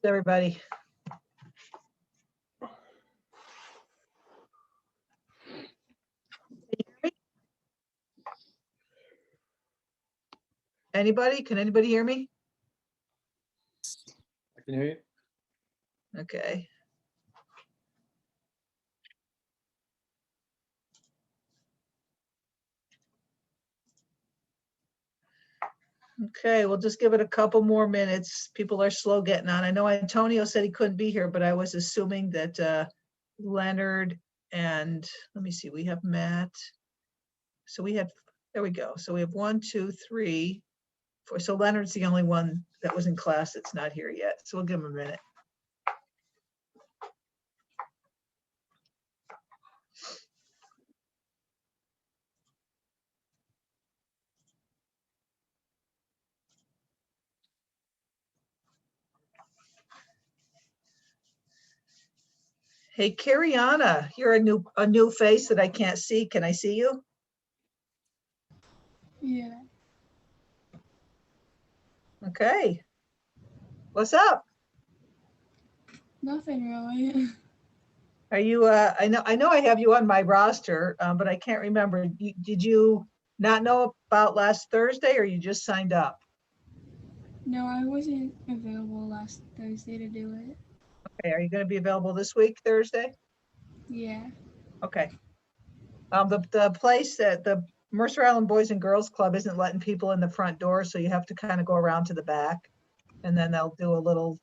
Everybody. Anybody? Can anybody hear me? I can hear you. Okay. Okay, we'll just give it a couple more minutes. People are slow getting on. I know Antonio said he couldn't be here, but I was assuming that Leonard and, let me see, we have Matt. So we had, there we go. So we have 1, 2, 3, 4. So Leonard's the only one that was in class that's not here yet. So we'll give him a minute. Hey, Cariana, you're a new face that I can't see. Can I see you? Yeah. Okay. What's up? Nothing really. Are you, I know I have you on my roster, but I can't remember. Did you not know about last Thursday or you just signed up? No, I wasn't available last Thursday to do it. Okay, are you going to be available this week, Thursday? Yeah. Okay. The place that the Mercer Island Boys and Girls Club isn't letting people in the front door, so you have to kind of go around to the back, and then they'll do a little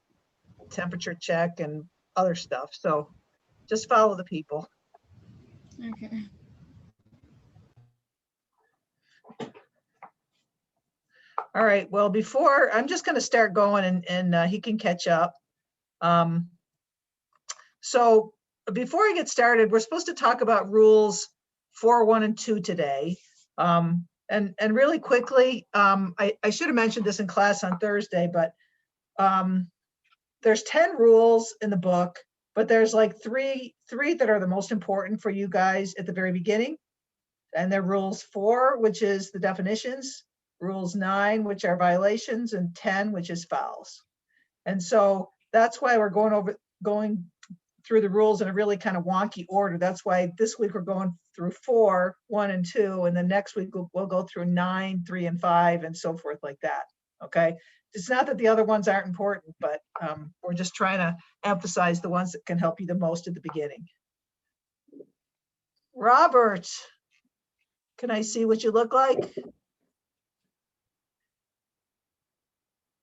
temperature check and other stuff. So just follow the people. Okay. All right, well, before, I'm just gonna start going and he can catch up. So before I get started, we're supposed to talk about rules 4, 1, and 2 today. And really quickly, I should have mentioned this in class on Thursday, but there's 10 rules in the book, but there's like three that are the most important for you guys at the very beginning. And they're rules 4, which is the definitions, rules 9, which are violations, and 10, which is fouls. And so that's why we're going through the rules in a really kind of wonky order. That's why this week we're going through 4, 1, and 2, and then next week we'll go through 9, 3, and 5, and so forth like that. Okay. It's not that the other ones aren't important, but we're just trying to emphasize the ones that can help you the most at the beginning. Robert, can I see what you look like?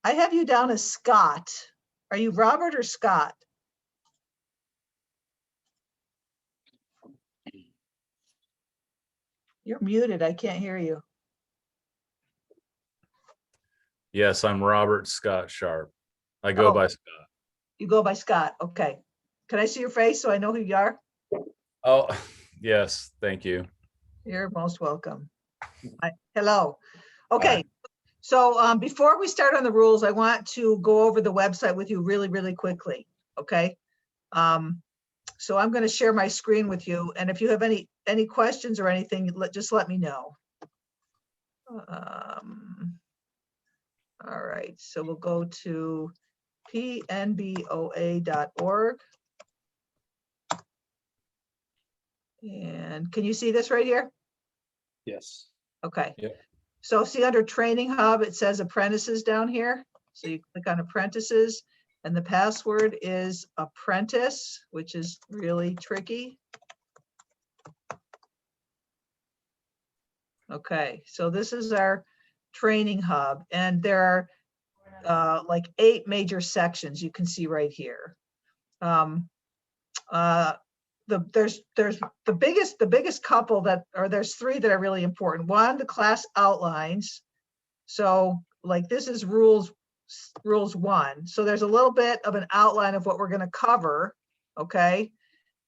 I have you down as Scott. Are you Robert or Scott? You're muted. I can't hear you. Yes, I'm Robert Scott Sharp. I go by Scott. You go by Scott. Okay. Can I see your face so I know who you are? Oh, yes. Thank you. You're most welcome. Hello. Okay. Hi. So before we start on the rules, I want to go over the website with you really, really quickly. Okay. So I'm going to share my screen with you. And if you have any questions or anything, just let me know. All right. So we'll go to pnboa.org. And can you see this right here? Yes. Okay. Yep. So see under Training Hub, it says Apprentices down here. So you click on Apprentices, and the password is Apprentice, which is really tricky. Okay, so this is our Training Hub, and there are like 8 major sections you can see right here. There's the biggest couple that, or there's 3 that are really important. One, the class outlines. So like this is rules 1. So there's a little bit of an outline of what we're going to cover. Okay.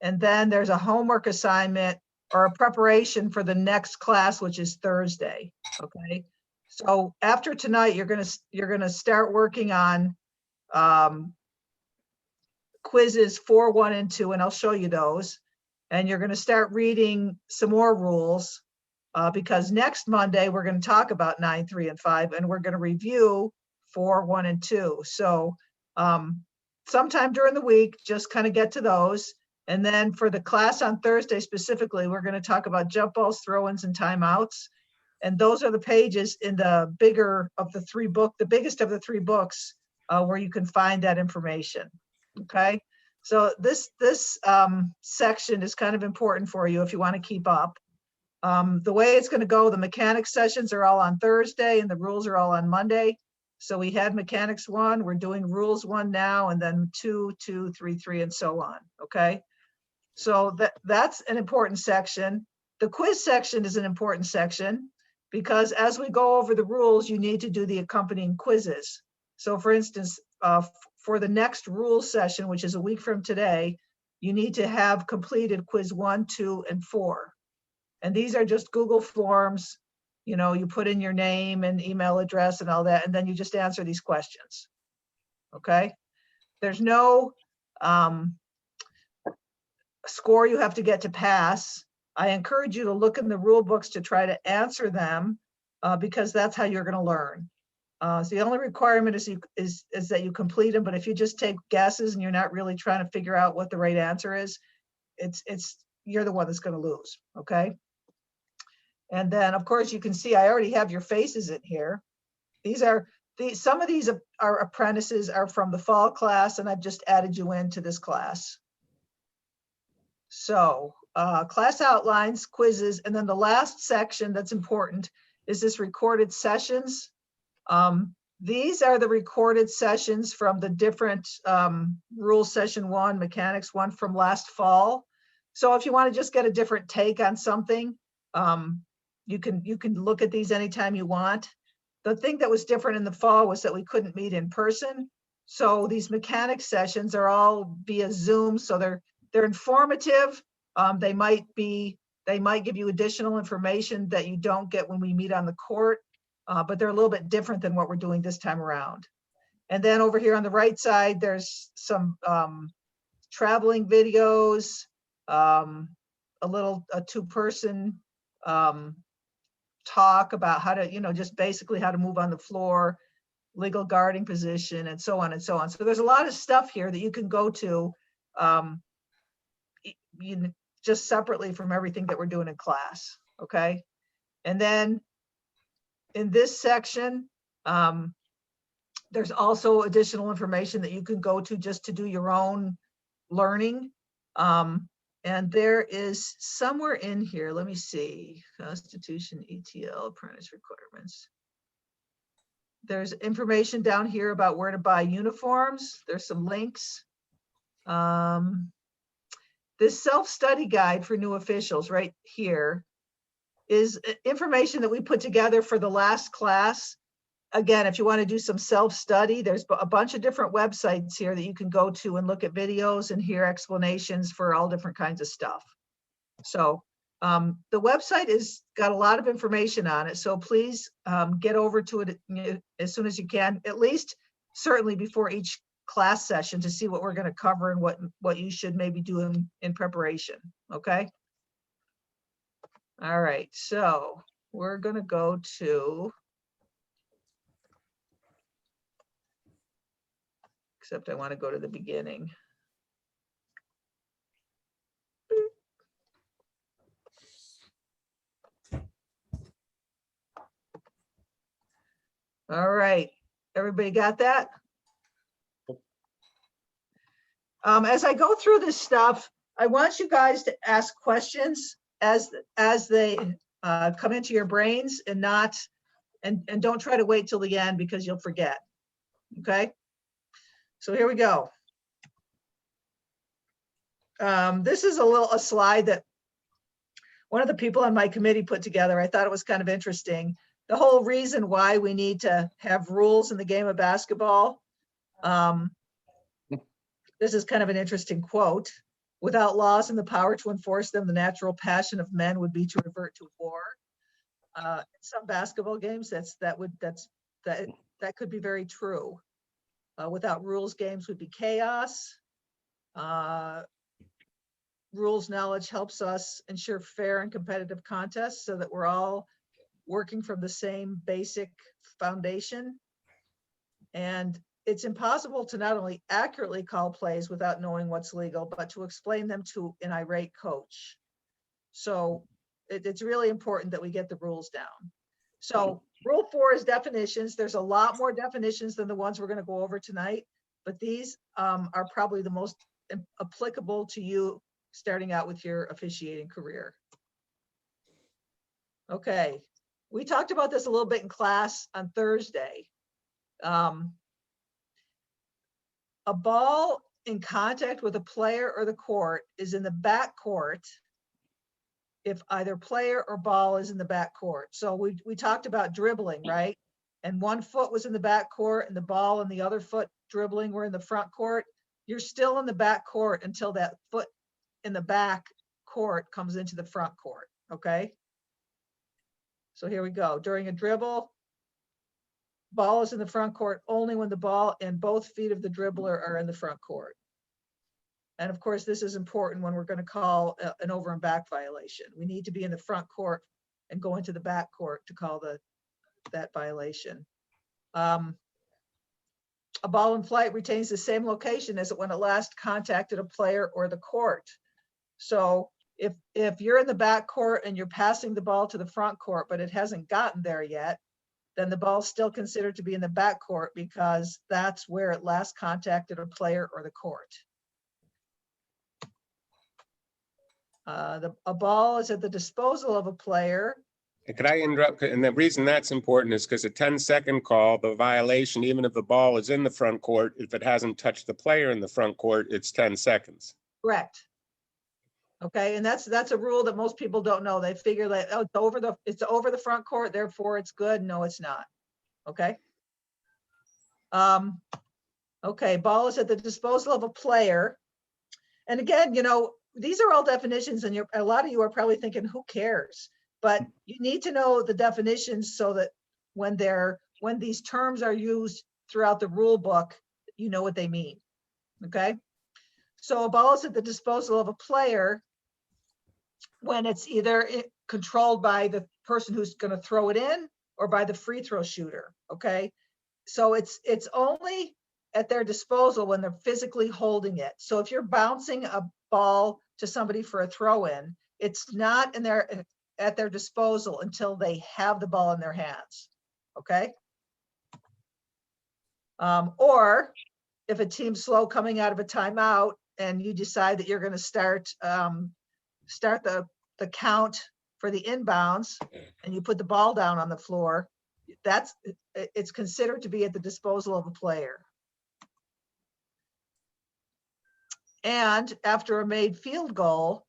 And then there's a homework assignment or a preparation for the next class, which is Thursday. Okay. So after tonight, you're going to start working on quizzes 4, 1, and 2, and I'll show you those. And you're going to start reading some more rules because next Monday we're going to talk about 9, 3, and 5, and we're going to review 4, 1, and 2. So sometime during the week, just kind of get to those. And then for the class on Thursday specifically, we're going to talk about jump balls, throw-ins, and timeouts. And those are the pages in the bigger of the the biggest of the three books where you can find that information. Okay. So this section is kind of important for you if you want to keep up. The way it's going to go, the mechanics sessions are all on Thursday and the rules are all on Monday. So we had mechanics 1, we're doing rules 1 now, and then 2, 2, 3, 3, and so on. Okay. So that's an important section. The quiz section is an important section because as we go over the rules, you need to do the accompanying quizzes. So for instance, for the next rules session, which is a week from today, you need to have completed quiz 1, 2, and 4. And these are just Google forms. You know, you put in your name and email address and all that, and then you just answer these questions. Okay. There's no score you have to get to pass. I encourage you to look in the rule books to try to answer them because that's how you're going to learn. So the only requirement is that you complete them. But if you just take guesses and you're not really trying to figure out what the right answer is, you're the one that's going to lose. Okay. And then of course you can see I already have your faces in here. Some of these are apprentices are from the fall class, and I've just added you into this class. So class outlines, quizzes, and then the last section that's important is this recorded sessions. These are the recorded sessions from the different rules session 1, mechanics 1 from last fall. So if you want to just get a different take on something, you can look at these anytime you want. The thing that was different in the fall was that we couldn't meet in person. So these mechanics sessions are all via Zoom. So they're informative. They might give you additional information that you don't get when we meet on the court, but they're a little bit different than what we're doing this time around. And then over here on the right side, there's some traveling videos, a 2-person talk about how to, just basically how to move on the floor, legal guarding position, and so on and so on. So there's a lot of stuff here that you can go to just separately from everything that we're doing in class. Okay. And then in this section, there's also additional information that you can go to just to do your own learning. And there is somewhere in here, let me see, Constitution, ETL, apprentice requirements. There's information down here about where to buy uniforms. There's some links. This self-study guide for new officials right here is information that we put together for the last class. Again, if you want to do some self-study, there's a bunch of different websites here that you can go to and look at videos and hear explanations for all different kinds of stuff. So the website has got a lot of information on it. So please get over to it as soon as you can, at least certainly before each class session, to see what we're going to cover and what you should maybe do in preparation. Okay. All right. So we're going to go to, except I want to go to the beginning. All right, everybody got that? As I go through this stuff, I want you guys to ask questions as they come into your brains, and don't try to wait till the end because you'll forget. Okay, so here we go. This is a slide that one of the people on my committee put together. I thought it was kind of interesting. The whole reason why we need to have rules in the game of basketball. This is kind of an interesting quote. Without laws and the power to enforce them, the natural passion of men would be to revert to war. In some basketball games, that could be very true. Without rules, games would be chaos. Rules knowledge helps us ensure fair and competitive contests so that we're all working from the same basic foundation. And it's impossible to not only accurately call plays without knowing what's legal, but to explain them to an irate coach. So it's really important that we get the rules down. So rule 4 is definitions. There's a lot more definitions than the ones we're going to go over tonight, but these are probably the most applicable to you starting out with your officiating career. Okay, we talked about this a little bit in class on Thursday. A ball in contact with a player or the court is in the back court if either player or ball is in the back court. So we talked about dribbling, right? And one foot was in the back court and the ball and the other foot dribbling were in the front court. You're still in the back court until that foot in the back court comes into the front court, okay? So here we go. During a dribble, ball is in the front court only when the ball and both feet of the dribbler are in the front court. And of course, this is important when we're going to call an over and back violation. We need to be in the front court and go into the back court to call that violation. A ball in flight retains the same location as it when it last contacted a player or the court. So if you're in the back court and you're passing the ball to the front court, but it hasn't gotten there yet, then the ball's still considered to be in the back court because that's where it last contacted a player or the court. A ball is at the disposal of a player. Could I interrupt? And the reason that's important is because a 10-second call, the violation, even if the ball is in the front court, if it hasn't touched the player in the front court, it's 10 seconds. Correct. Okay, and that's a rule that most people don't know. They figure that, oh, it's over the front court, therefore it's good. No, it's not. Okay. Okay, ball is at the disposal of a player. And again, you know, these are all definitions, and a lot of you are probably thinking, who cares? But you need to know the definitions so that when these terms are used throughout the rule book, you know what they mean. Okay. So a ball is at the disposal of a player when it's either controlled by the person who's going to throw it in or by the free throw shooter. Okay. So it's only at their disposal when they're physically holding it. So if you're bouncing a ball to somebody for a throw in, it's not at their disposal until they have the ball in their hands. Okay. Or if a team's slow coming out of a timeout and you decide that you're going to start the count for the inbounds and you put the ball down on the floor, it's considered to be at the disposal of a player. And after a made field goal,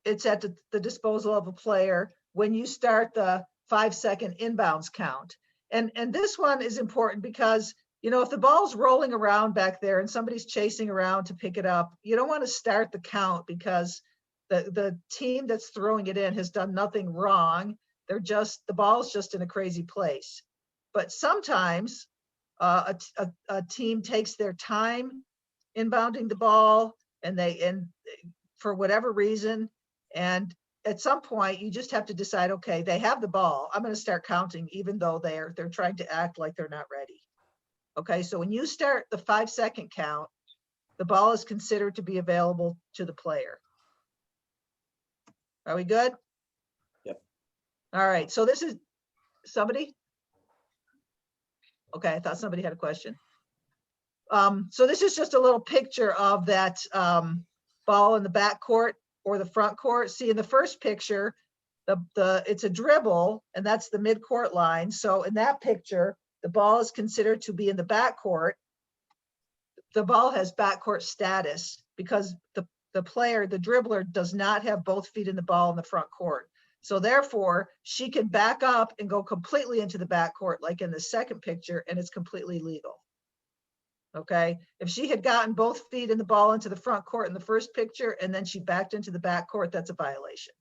it's at the disposal of a player when you start the 5-second inbounds count. And this one is important because, you know, if the ball's rolling around back there and somebody's chasing around to pick it up, you don't want to start the count because the team that's throwing it in has done nothing wrong. The ball's just in a crazy place. But sometimes a team takes their time inbounding the ball and for whatever reason, and at some point you just have to decide, okay, they have the ball, I'm going to start counting even though they're trying to act like they're not ready. Okay, so when you start the 5-second count, the ball is considered to be available to the player. Are we good? Yep. All right, so this is somebody? Okay, I thought somebody had a question. So this is just a little picture of that ball in the back court or the front court. See, in the first picture, it's a dribble, and that's the mid-court line. So in that picture, the ball is considered to be in the back court. The ball has backcourt status because the player, the dribbler, does not have both feet in the ball in the front court. So therefore, she can back up and go completely into the backcourt, like in the second picture, and it's completely legal. Okay, if she had gotten both feet in the ball into the front court in the first picture and then she backed into the back court, that's a violation.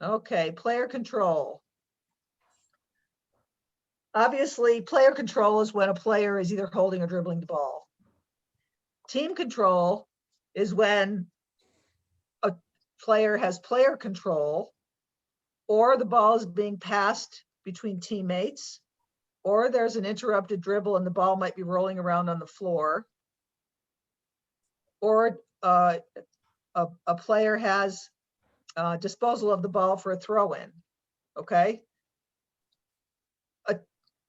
Okay, player control. Obviously, player control is when a player is either holding or dribbling the ball. Team control is when a player has player control or the ball is being passed between teammates, or there's an interrupted dribble and the ball might be rolling around on the floor, or a player has disposal of the ball for a throw-in, okay?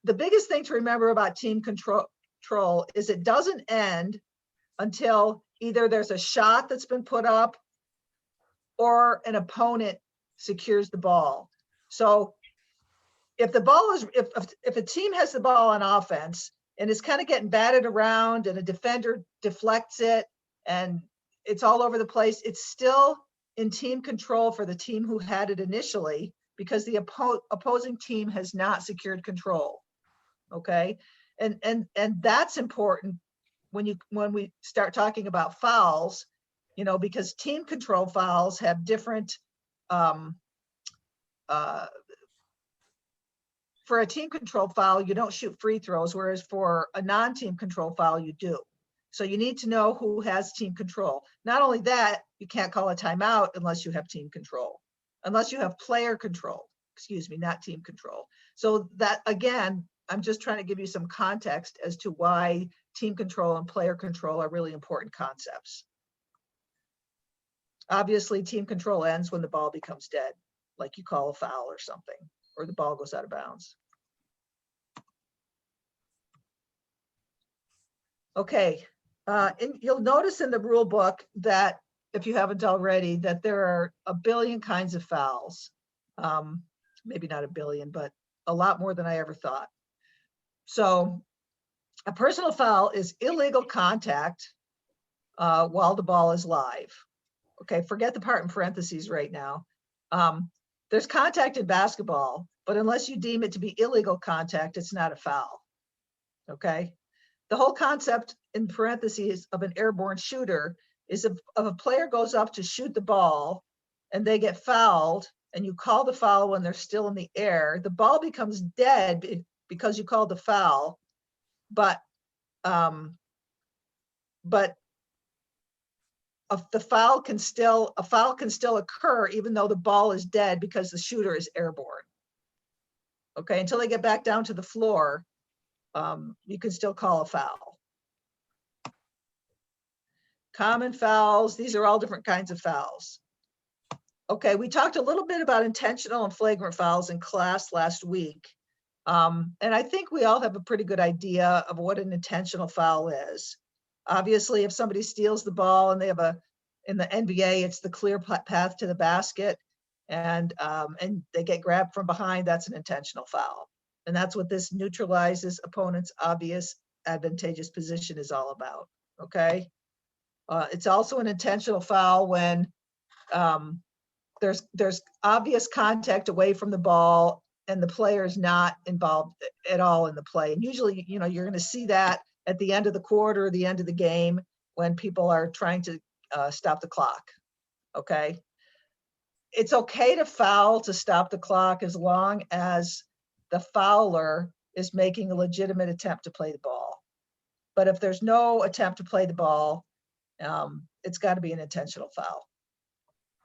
The biggest thing to remember about team control is it doesn't end until either there's a shot that's been put up or an opponent secures the ball. So if the ball is, if a team has the ball on offense and it's kind of getting batted around and a defender deflects it and it's all over the place, it's still in team control for the team who had it initially because the opposing team has not secured control. Okay, and that's important when we start talking about fouls, you know, because team control fouls have different for a team control foul, you don't shoot free throws, whereas for a non-team control foul, you do. So you need to know who has team control. Not only that, you can't call a timeout unless you have team control, unless you have player control, excuse me, not team control. So that, again, I'm just trying to give you some context as to why team control and player control are really important concepts. Obviously, team control ends when the ball becomes dead, like you call a foul or something, or the ball goes out of bounds. Okay, and you'll notice in the rule book that, if you haven't already, that there are a billion kinds of fouls. Maybe not a billion, but a lot more than I ever thought. So a personal foul is illegal contact while the ball is live. Okay, forget the part in parentheses right now. There's contact in basketball, but unless you deem it to be illegal contact, it's not a foul. Okay, the whole concept in parentheses of an airborne shooter is if a player goes up to shoot the ball and they get fouled and you call the foul when they're still in the air, the ball becomes dead because you called the foul, but the foul can still occur even though the ball is dead because the shooter is airborne. Okay, until they get back down to the floor, you can still call a foul. Common fouls, these are all different kinds of fouls. Okay, we talked a little bit about intentional and flagrant fouls in class last week. And I think we all have a pretty good idea of what an intentional foul is. Obviously, if somebody steals the ball and they have in the NBA, it's the clear path to the basket, and they get grabbed from behind, that's an intentional foul. And that's what this neutralizes opponent's obvious advantageous position is all about, okay? It's also an intentional foul when there's obvious contact away from the ball and the player is not involved at all in the play. And usually, you know, you're going to see that at the end of the quarter or the end of the game when people are trying to stop the clock, okay? It's okay to foul to stop the clock as long as the fouler is making a legitimate attempt to play the ball. But if there's no attempt to play the ball, it's got to be an intentional foul.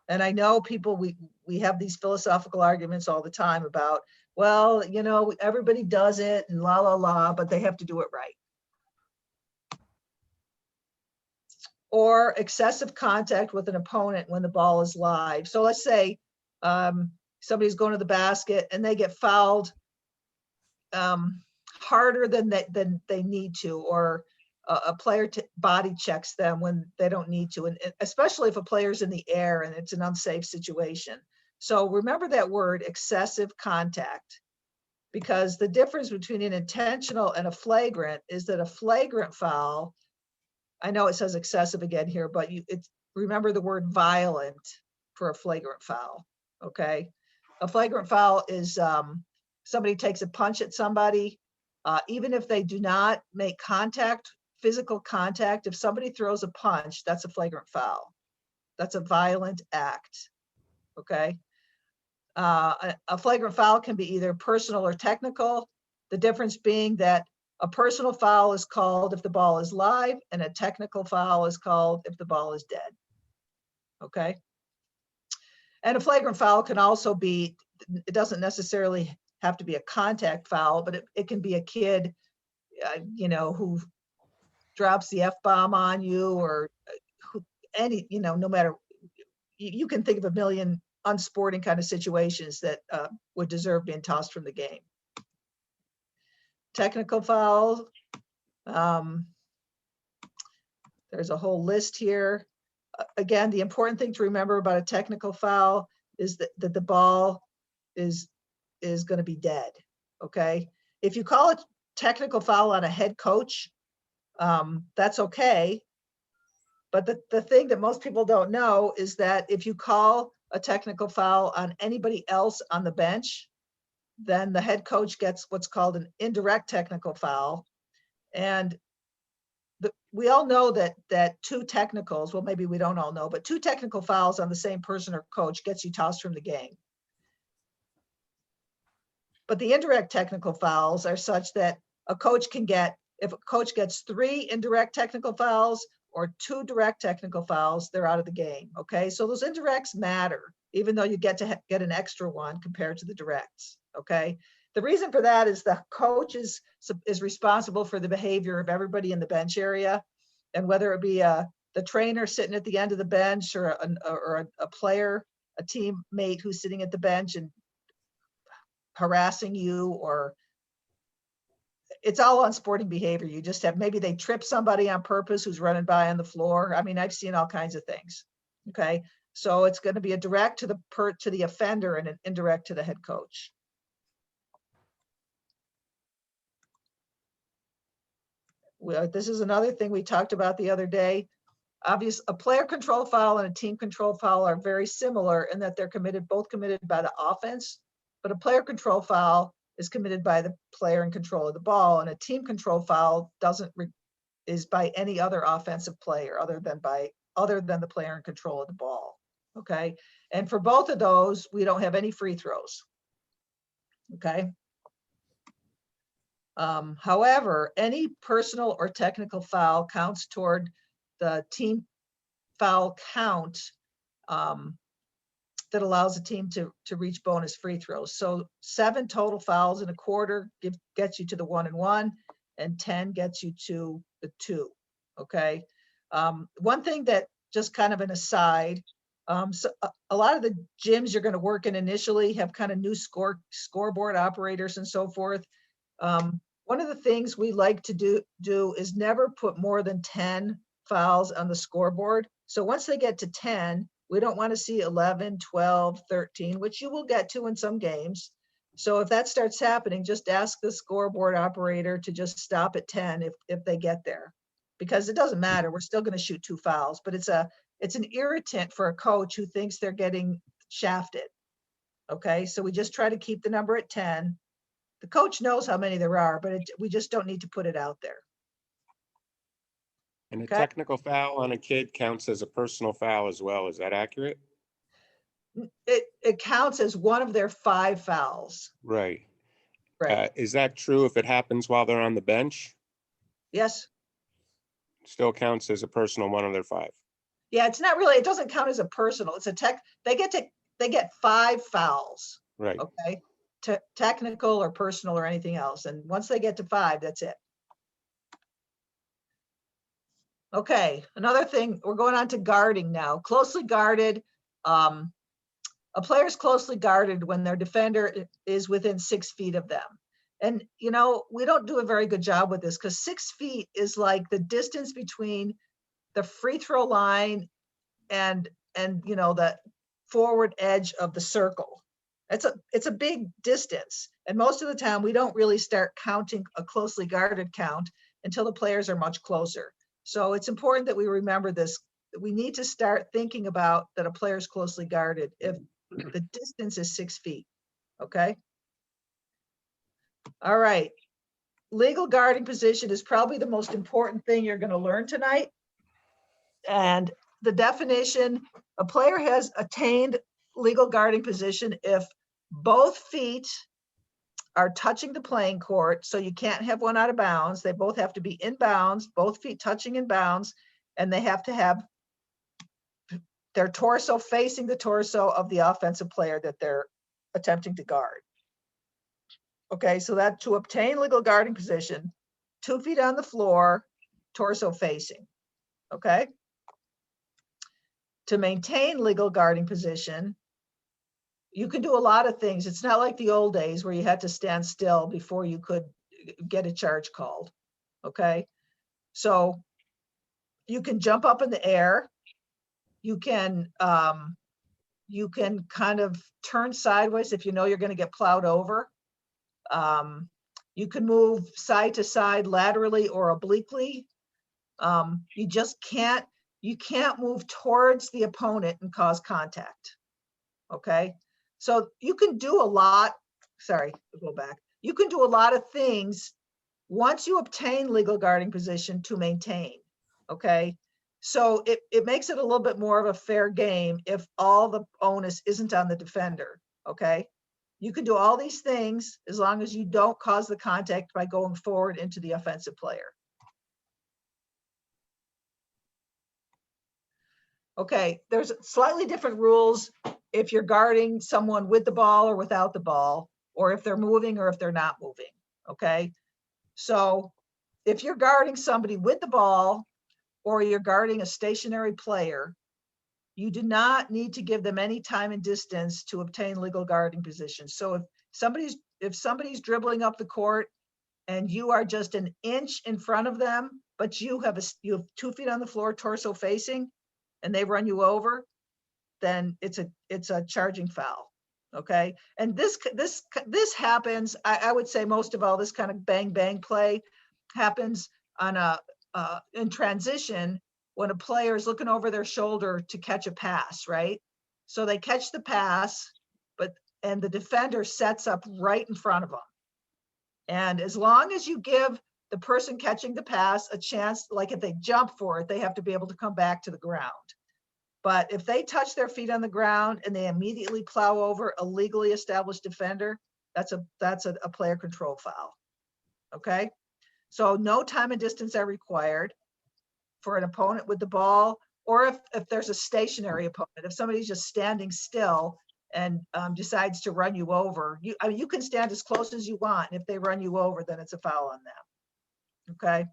And I know people, we have these philosophical arguments all the time about, well, you know, everybody does it and la, la, la, but they have to do it right. Or excessive contact with an opponent when the ball is live. So let's say somebody's going to the basket and they get fouled harder than they need to, or a player body checks them when they don't need to, and especially if a player's in the air and it's an unsafe situation. So remember that word, excessive contact, because the difference between an intentional and a flagrant is that a flagrant foul, I know it says excessive again here, but remember the word violent for a flagrant foul, okay? A flagrant foul is somebody takes a punch at somebody, even if they do not make contact, physical contact, if somebody throws a punch, that's a flagrant foul. That's a violent act, okay? A flagrant foul can be either personal or technical, the difference being that a personal foul is called if the ball is live, and a technical foul is called if the ball is dead, okay? And a flagrant foul can also be it doesn't necessarily have to be a contact foul, but it can be a kid, you know, who drops the F-bomb on you, or any, you know, no matter, you can think of a million unsporting kind of situations that would deserve being tossed from the game. Technical foul. There's a whole list here. Again, the important thing to remember about a technical foul is that the ball is going to be dead. Okay. If you call it technical foul on a head coach, that's okay. But the thing that most people don't know is that if you call a technical foul on anybody else on the bench, then the head coach gets what's called an indirect technical foul. And we all know that two technicals, well, maybe we don't all know, but two technical fouls on the same person or coach gets you tossed from the game. But the indirect technical fouls are such that a coach can get, if a coach gets 3 indirect technical fouls or 2 direct technical fouls, they're out of the game. Okay, so those indirects matter, even though you get to get an extra one compared to the directs. Okay, the reason for that is the coach is responsible for the behavior of everybody in the bench area, and whether it be the trainer sitting at the end of the bench, or a player, a teammate who's sitting at the bench and harassing you, or it's all unsporting behavior. You just have, maybe they trip somebody on purpose who's running by on the floor. I mean, I've seen all kinds of things. Okay, so it's going to be a direct to the offender and an indirect to the head coach. This is another thing we talked about the other day. Obviously, a player control foul and a team control foul are very similar in that they're both committed by the offense, but a player control foul is committed by the player in control of the ball, and a team control foul is by any other offensive player other than the player in control of the ball. Okay, and for both of those, we don't have any free throws. Okay. However, any personal or technical foul counts toward the team foul count that allows a team to reach bonus free throws. So 7 total fouls in a quarter gets you to the 1 and 1, and 10 gets you to the 2. Okay. One thing that, just kind of an aside, so a lot of the gyms you're going to work in initially have kind of new scoreboard operators and so forth. One of the things we like to do is never put more than 10 fouls on the scoreboard. So once they get to 10, we don't want to see 11, 12, 13, which you will get to in some games. So if that starts happening, just ask the scoreboard operator to just stop at 10 if they get there, because it doesn't matter. We're still going to shoot 2 fouls, but it's an irritant for a coach who thinks they're getting shafted. Okay, so we just try to keep the number at 10. The coach knows how many there are, but we just don't need to put it out there. And a Okay. technical foul on a kid counts as a personal foul as well. Is that accurate? It counts as one of their 5 fouls. Right. Right. Is that true if it happens while they're on the bench? Yes. Still counts as a personal one of their 5. Yeah, it's not really, it doesn't count as a personal. It's a they get 5 fouls. Right. Okay. Technical or personal or anything else. And once they get to 5, that's it. Okay, another thing, we're going on to guarding now. Closely guarded, a player is closely guarded when their defender is within 6 feet of them. And, you know, we don't do a very good job with this, because 6 feet is like the distance between the free throw line and you know, the forward edge of the circle. It's a big distance. And most of the time we don't really start counting a closely guarded count until the players are much closer. So it's important that we remember this. We need to start thinking about that a player is closely guarded if the distance is 6 feet. Okay. All right. Legal guarding position is probably the most important thing you're going to learn tonight. And the definition, a player has attained legal guarding position if both feet are touching the playing court. So you can't have one out of bounds. They both have to be in bounds, both feet touching in bounds, and they have to have their torso facing the torso of the offensive player that they're attempting to guard. Okay, so that to obtain legal guarding position, 2 feet on the floor, torso facing. Okay. To maintain legal guarding position, you can do a lot of things. It's not like the old days where you had to stand still before you could get a charge called. Okay. So you can jump up in the air. You can kind of turn sideways if you know you're going to get plowed over. You can move side to side laterally or obliquely. You just can't move towards the opponent and cause contact. Okay. So you can do a lot. Sorry, go back. You can do a lot of things once you obtain legal guarding position to maintain. Okay. So it makes it a little bit more of a fair game if all the onus isn't on the defender. Okay. You can do all these things as long as you don't cause the contact by going forward into the offensive player. Okay, there's slightly different rules if you're guarding someone with the ball or without the ball, or if they're moving or if they're not moving. Okay, so if you're guarding somebody with the ball or you're guarding a stationary player, you do not need to give them any time and distance to obtain legal guarding position. So if somebody's dribbling up the court and you are just an inch in front of them, but you have 2 feet on the floor, torso facing, and they run you over, then it's a charging foul. Okay, and this happens. I would say most of all this kind of bang bang play happens on in transition when a player is looking over their shoulder to catch a pass, right? So they catch the pass, and the defender sets up right in front of them. And as long as you give the person catching the pass a chance, like if they jump for it, they have to be able to come back to the ground. But if they touch their feet on the ground and they immediately plow over a legally established defender, that's a player control foul. Okay, so no time and distance are required for an opponent with the ball, or if there's a stationary opponent, if somebody's just standing still and decides to run you over, you can stand as close as you want. And if they run you over, then it's a foul on them. Okay.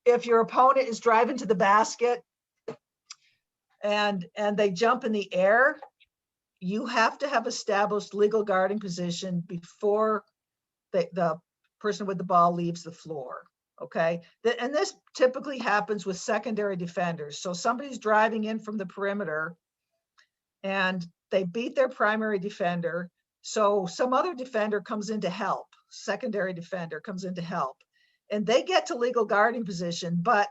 If your opponent is driving to the basket and they jump in the air, you have to have established legal guarding position before the person with the ball leaves the floor. Okay. And this typically happens with secondary defenders. So somebody's driving in from the perimeter and they beat their primary defender. So some other defender comes in to help. Secondary defender comes in to help. And they get to legal guarding position, but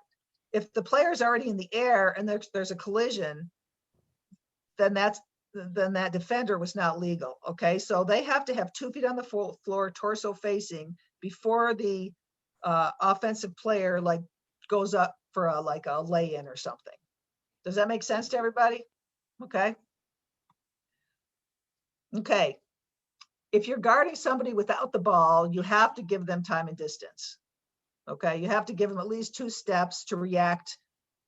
if the player's already in the air and there's a collision, then that defender was not legal. Okay, so they have to have 2 feet on the floor, torso facing, before the offensive player like goes up for a lay-in or something. Does that make sense to everybody? Okay. Okay. If you're guarding somebody without the ball, you have to give them time and distance. Okay, you have to give them at least 2 steps to react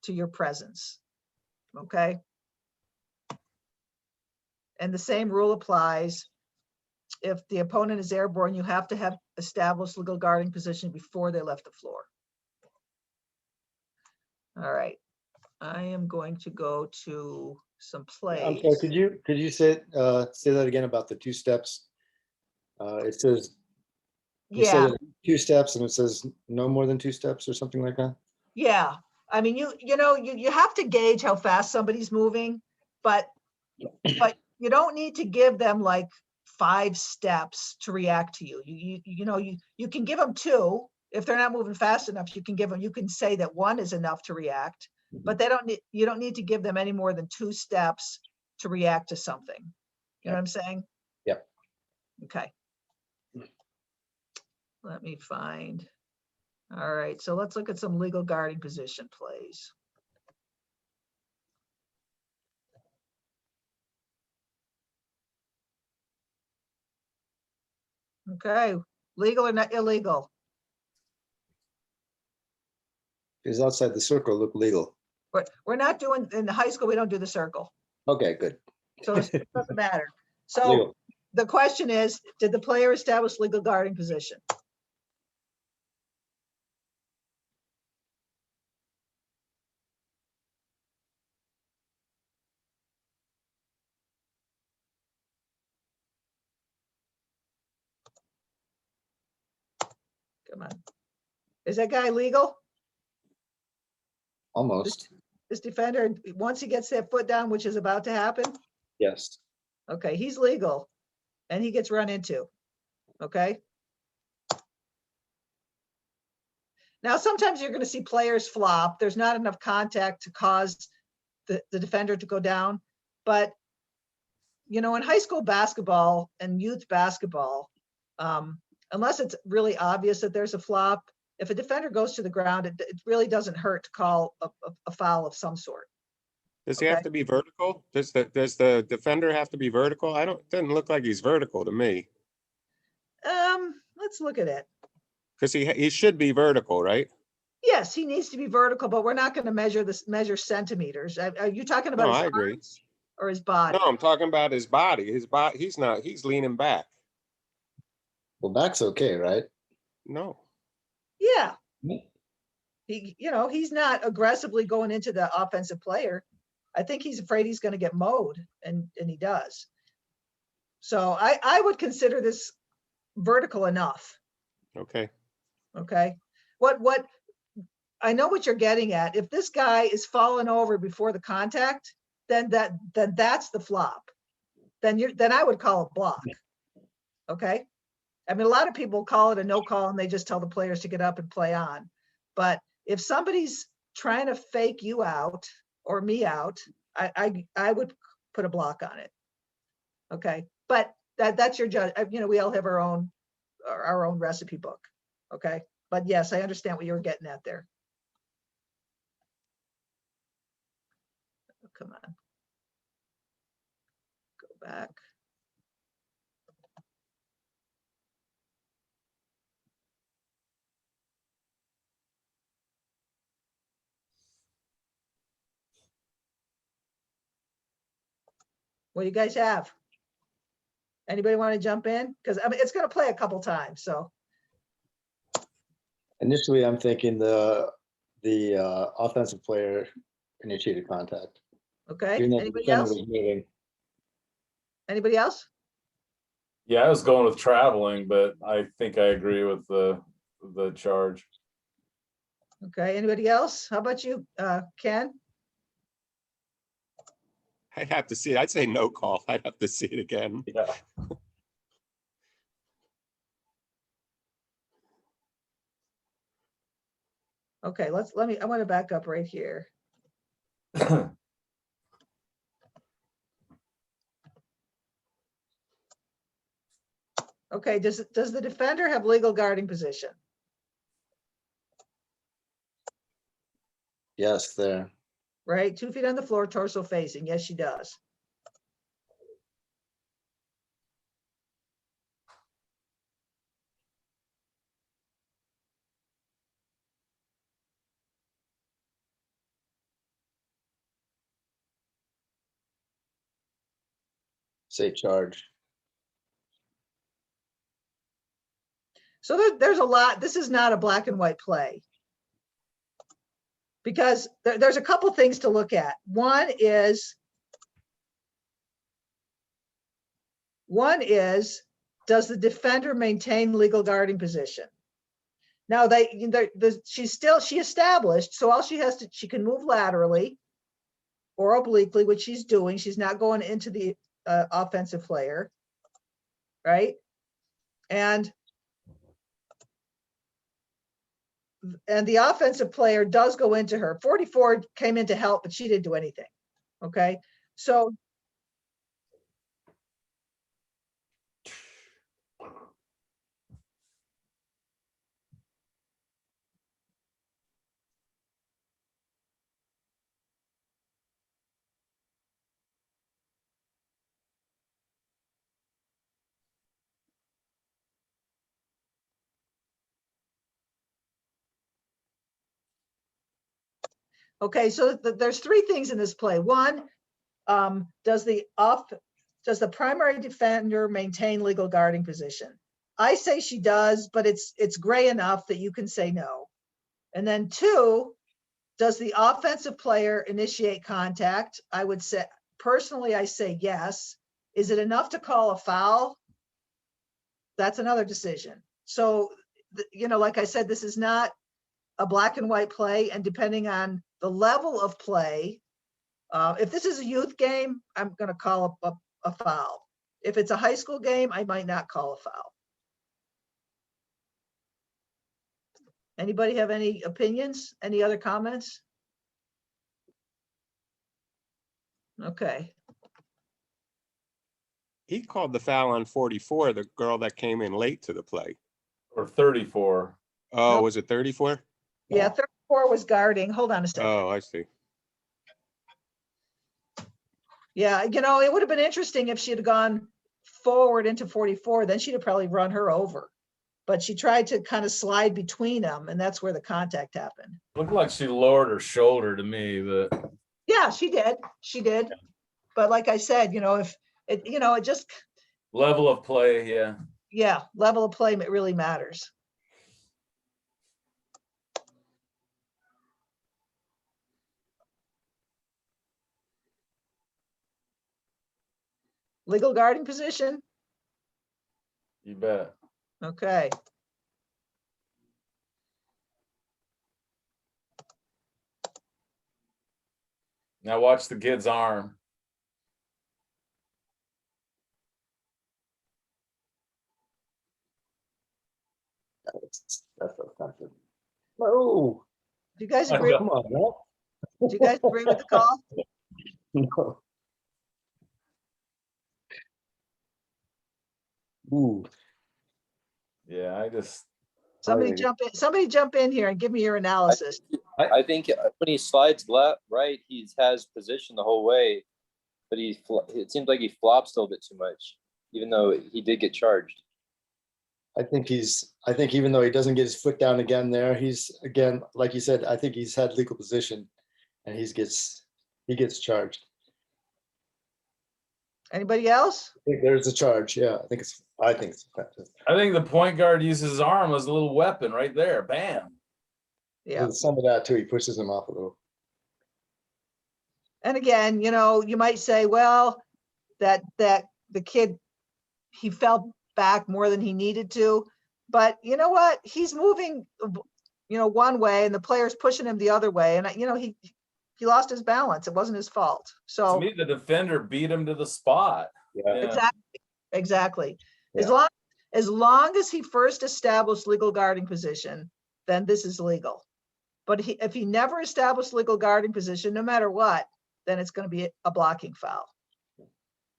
to your presence. Okay. And the same rule applies. If the opponent is airborne, you have to have established legal guarding position before they left the floor. All right. I am going to go to some plays. I'm sorry, could you say that again about the 2 steps? It says, you said 2 steps and it says no more than 2 steps or something like that? Yeah. I mean, you have to gauge how fast somebody's moving, but you don't need to give them like 5 steps to react to you. You can give them 2. If they're not moving fast enough, you can say that 1 is enough to react, but you don't need to give them any more than 2 steps to react to something. You know what I'm saying? Yep. Okay. Let me find. All right, so let's look at some legal guarding position plays. Okay, legal or not illegal? Because outside the circle look legal. We're not doing, in high school, we don't do the circle. Okay, good. So it doesn't matter. So Legal. the question is, did the player establish legal guarding position? Come on. Is that guy legal? Almost. This defender, once he gets that foot down, which is about to happen, Yes. okay, he's legal and he gets run into, okay? Now, sometimes you're going to see players flop. There's not enough contact to cause the defender to go down. But, you know, in high school basketball and youth basketball, unless it's really obvious that there's a flop, if a defender goes to the ground, it really doesn't hurt to call a foul of some sort. Does he have Okay. to be vertical? Does the defender have to be vertical? Doesn't look like he's vertical to me. Let's look at it. Because he should be vertical, right? Yes, he needs to be vertical, but we're not going to measure centimeters. Are you talking about No, his I agree. arms or his body? No, I'm talking about his body. His body, he's leaning back. Well, back's okay, right? No. Yeah. He's not aggressively going into the offensive player. I think he's afraid he's going to get mowed, and he does. So I would consider this vertical enough. Okay. Okay. What I know what you're getting at. If this guy is falling over before the contact, then that's the flop. Then I would call it block. Okay. I mean, a lot of people call it a no call and they just tell the players to get up and play on. But if somebody's trying to fake you out or me out, I would put a block on it. Okay. But that's your judge. We all have our own recipe book. Okay. But yes, I understand what you were getting at there. Oh, come on. Go back. What do you guys have? Anybody want to jump in? Because I mean, it's going to play a couple times. So Initially, I'm thinking the offensive player initiated contact. okay. Even though the Anybody defender else? was moving. Anybody else? Yeah, I was going with traveling, but I think I agree with the charge. Okay. Anybody else? How about you, Ken? I'd have to see it. I'd say no call. I'd have to see it again. Yeah. Okay. I want to back up right here. Okay. Does the defender have legal guarding position? Yes, there. Right. 2 feet on the floor, torso facing. Yes, she does. Say charge. So there's a lot. This is not a black and white play. Because there's a couple things to look at. One is, does the defender maintain legal guarding position? Now she established, so all she can move laterally or obliquely, which she's doing. She's not going into the offensive player, right? And the offensive player does go into her. 44 came in to help, but she didn't do anything. Okay. So okay, so there's 3 things in this play. One, does the primary defender maintain legal guarding position? I say she does, but it's gray enough that you can say no. And then 2, does the offensive player initiate contact? I would say, personally, I say yes. Is it enough to call a foul? That's another decision. So, like I said, this is not a black and white play, and depending on the level of play, if this is a youth game, I'm going to call a foul. If it's a high school game, I might not call a foul. Anybody have any opinions? Any other comments? Okay. He called the foul on 44, the girl that came in late to the play. Or 34. Oh, Nope. was it 34? Yeah, 34 was guarding. Hold on a second. Oh, I see. Yeah, it would have been interesting if she had gone forward into 44, then she'd have probably run her over. But she tried to kind of slide between them, and that's where the contact happened. Looked like she lowered her shoulder to me, but Yeah, she did. She did. But like I said, if it just, level of play, yeah. Level of play really matters. Legal guarding position. You bet. Okay. Now watch the kid's arm. That's not good. No, Do you guys I agree? know. come on, no. Do you guys agree with the call? No. Ooh, Yeah, I just Somebody yeah. jump in here and give me your analysis. I think when he slides left, right, he has position the whole way, but it seems like he flops a little bit too much, even though he did get charged. I think even though he doesn't get his foot down again there, he's again, like you said, I think he's had legal position and he gets charged. Anybody else? I think there's a charge. Yeah, I think it's effective. I think the point guard uses his arm as a little weapon right there. Bam. Yeah. There's some of that too. He pushes him off a little. And again, you might say, well, that the kid, he fell back more than he needed to, but you know what? He's moving, one way and the player's pushing him the other way. And he lost his balance. It wasn't his fault. To So me, the defender beat him to the spot. Yeah. Yeah. exactly. Yeah. As long as he first established legal guarding position, then this is legal. But if he never established legal guarding position, no matter what, then it's going to be a blocking foul.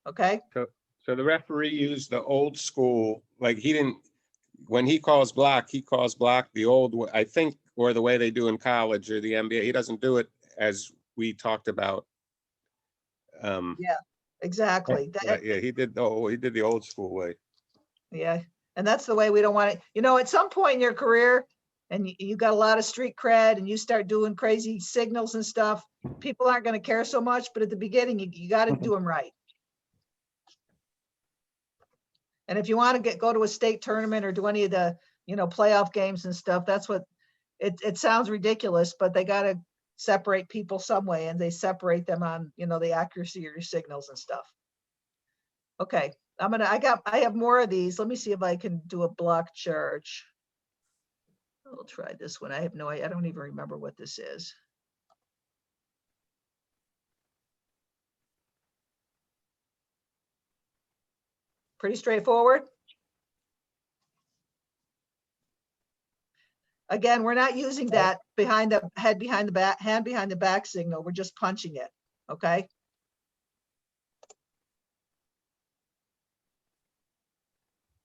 Okay. So the referee used the old school, like when he calls block the old way, I think, or the way they do in college or the NBA. He doesn't do it as we talked about. Exactly. Yeah, he did the old school way. Yeah. And that's the way we don't want it. At some point in your career, and you got a lot of street cred and you start doing crazy signals and stuff, people aren't going to care so much. But at the beginning, you got to do them right. And if you want to go to a state tournament or do any of the, playoff games and stuff, that's what it sounds ridiculous, but they got to separate people some way, and they separate them on, the accuracy of your signals and stuff. Okay. I have more of these. Let me see if I can do a block charge. I'll try this one. I don't even remember what this is. Pretty straightforward. Again, we're not using that hand behind the back signal. We're just punching it. Okay.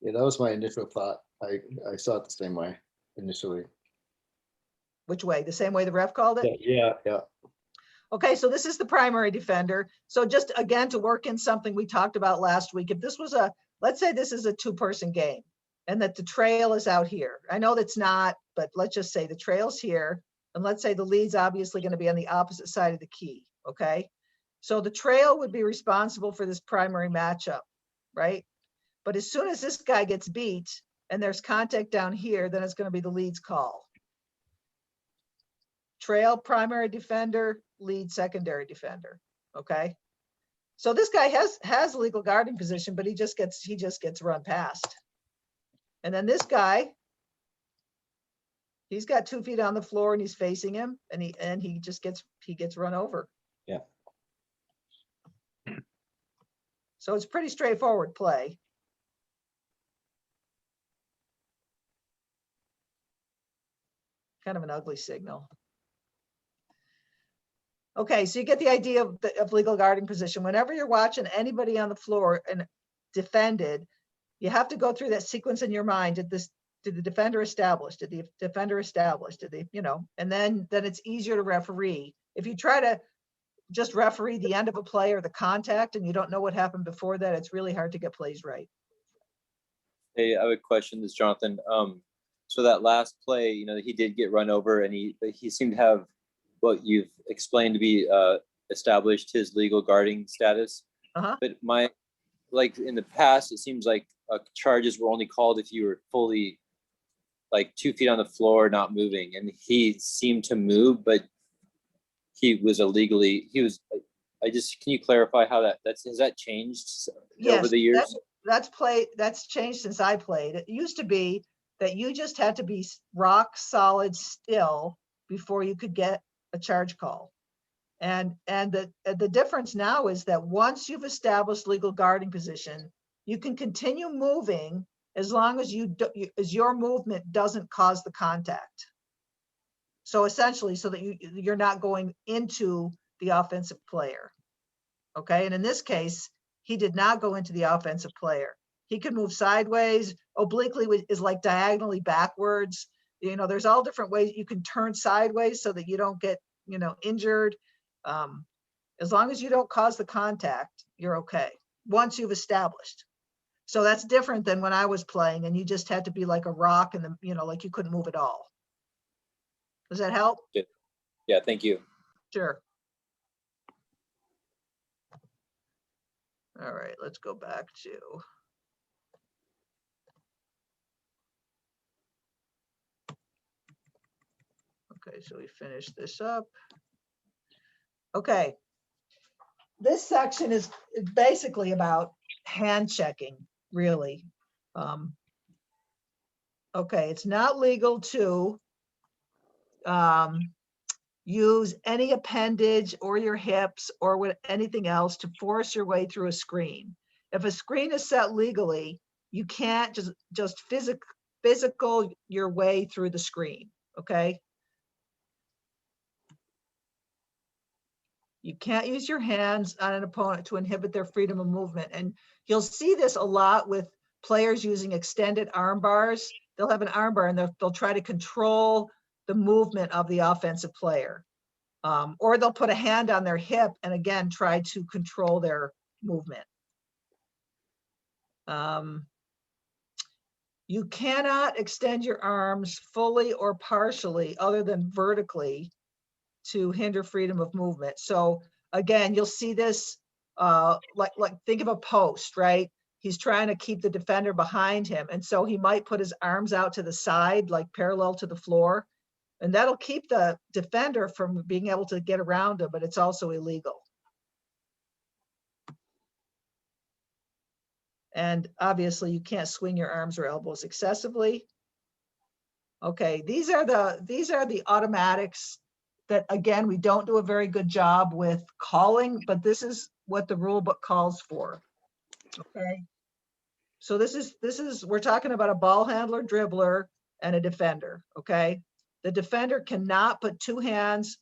Yeah, that was my initial thought. I saw it the same way initially. Which way? The same way the ref called it? Yeah. Okay, so this is the primary defender. So just again, to work in something we talked about last week, if this was let's say this is a 2-person game and that the trail is out here. I know that's not, but let's just say the trail's here. And let's say the lead's obviously going to be on the opposite side of the key. Okay. So the trail would be responsible for this primary matchup, right? But as soon as this guy gets beat and there's contact down here, then it's going to be the lead's call. Trail primary defender, lead secondary defender. Okay. So this guy has legal guarding position, but he just gets run past. And then this guy, he's got 2 feet on the floor and he's facing him, and he gets run over. Yeah. So it's pretty straightforward play. Kind of an ugly signal. Okay, so you get the idea of legal guarding position. Whenever you're watching anybody on the floor and defended, you have to go through that sequence in your mind. Did the defender establish? Did the defender establish? Did they, and then it's easier to referee. If you try to just referee the end of a play or the contact and you don't know what happened before that, it's really hard to get plays right. Hey, I have a question. This is Jonathan. So that last play, he did get run over, and he seemed to have what you've explained to be established his legal guarding status. Uh-huh. But like in the past, it seems like charges were only called if you were fully like 2 feet on the floor, not moving, and he seemed to move, but he was illegally. Can you clarify how has that changed over the years? That's changed since I played. It used to be that you just had to be rock solid still before you could get a charge call. And the difference now is that once you've established legal guarding position, you can continue moving as long as your movement doesn't cause the contact. So essentially, so that you're not going into the offensive player. Okay, and in this case, he did not go into the offensive player. He could move sideways. Obliquely is like diagonally backwards. There's all different ways you can turn sideways so that you don't get, injured. As long as you don't cause the contact, you're okay. Once you've established. So that's different than when I was playing and you just had to be like a rock and like you couldn't move at all. Does that help? Yeah, thank you. Sure. All right, let's go back to. Okay, so we finished this up. Okay. This section is basically about hand checking, really. Okay, it's not legal to use any appendage or your hips or anything else to force your way through a screen. If a screen is set legally, you can't just physical your way through the screen, okay? You can't use your hands on an opponent to inhibit their freedom of movement. And you'll see this a lot with players using extended arm bars. They'll have an arm bar and they'll try to control the movement of the offensive player. Or they'll put a hand on their hip and again, try to control their movement. You cannot extend your arms fully or partially other than vertically to hinder freedom of movement. So again, you'll see this, like think of a post, right? He's trying to keep the defender behind him. And so he might put his arms out to the side, like parallel to the floor. And that'll keep the defender from being able to get around him, but it's also illegal. And obviously you can't swing your arms or elbows excessively. Okay, these are the automatics that, again, we don't do a very good job with calling, but this is what the rule book calls for. Okay, so this is we're talking about a ball handler, dribbler, and a defender. Okay, the defender cannot put two hands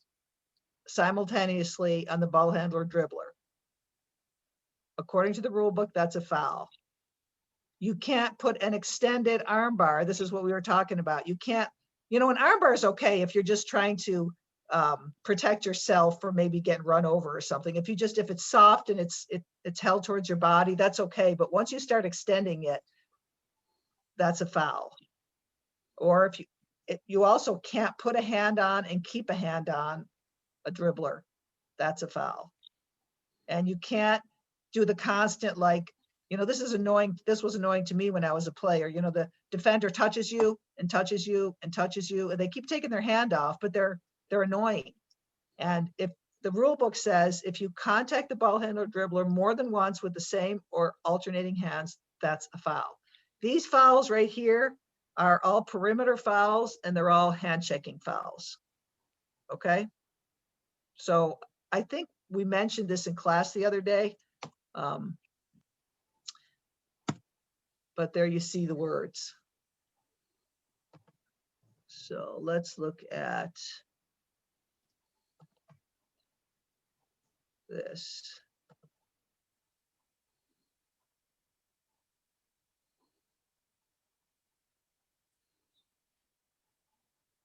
simultaneously on the ball handler, dribbler. According to the rule book, that's a foul. You can't put an extended arm bar. This is what we were talking about. You can't, an arm bar is okay if you're just trying to protect yourself from maybe getting run over or something. If it's soft and it's held towards your body, that's okay. But once you start extending it, that's a foul. Or if you also can't put a hand on and keep a hand on a dribbler, that's a foul. And you can't do the constant, like, this is annoying. This was annoying to me when I was a player. The defender touches you and touches you and touches you, and they keep taking their hand off, but they're annoying. And if the rule book says, if you contact the ball handler dribbler more than once with the same or alternating hands, that's a foul. These fouls right here are all perimeter fouls, and they're all hand checking fouls. Okay. So I think we mentioned this in class the other day. But there you see the words. So let's look at this.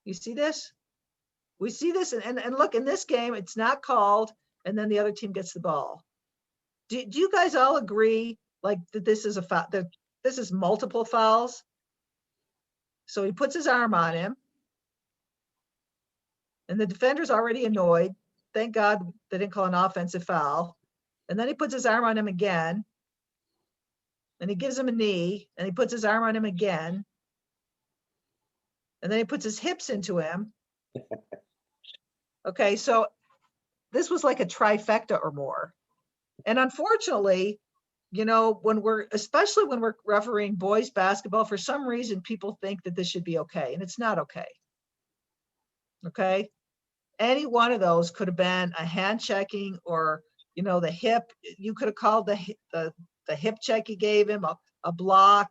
You see this? We see this, and look, in this game, it's not called, and then the other team gets the ball. Do you guys all agree, like, that this is a foul, that this is multiple fouls? So he puts his arm on him, and the defender's already annoyed. Thank God they didn't call an offensive foul. And then he puts his arm on him again, and he gives him a knee, and he puts his arm on him again, and then he puts his hips into him. Okay, so this was like a trifecta or more. And unfortunately, especially when we're refereeing boys basketball, for some reason, people think that this should be okay, and it's not okay. Okay, any one of those could have been a hand checking, or the hip. You could have called the hip check he gave him a block.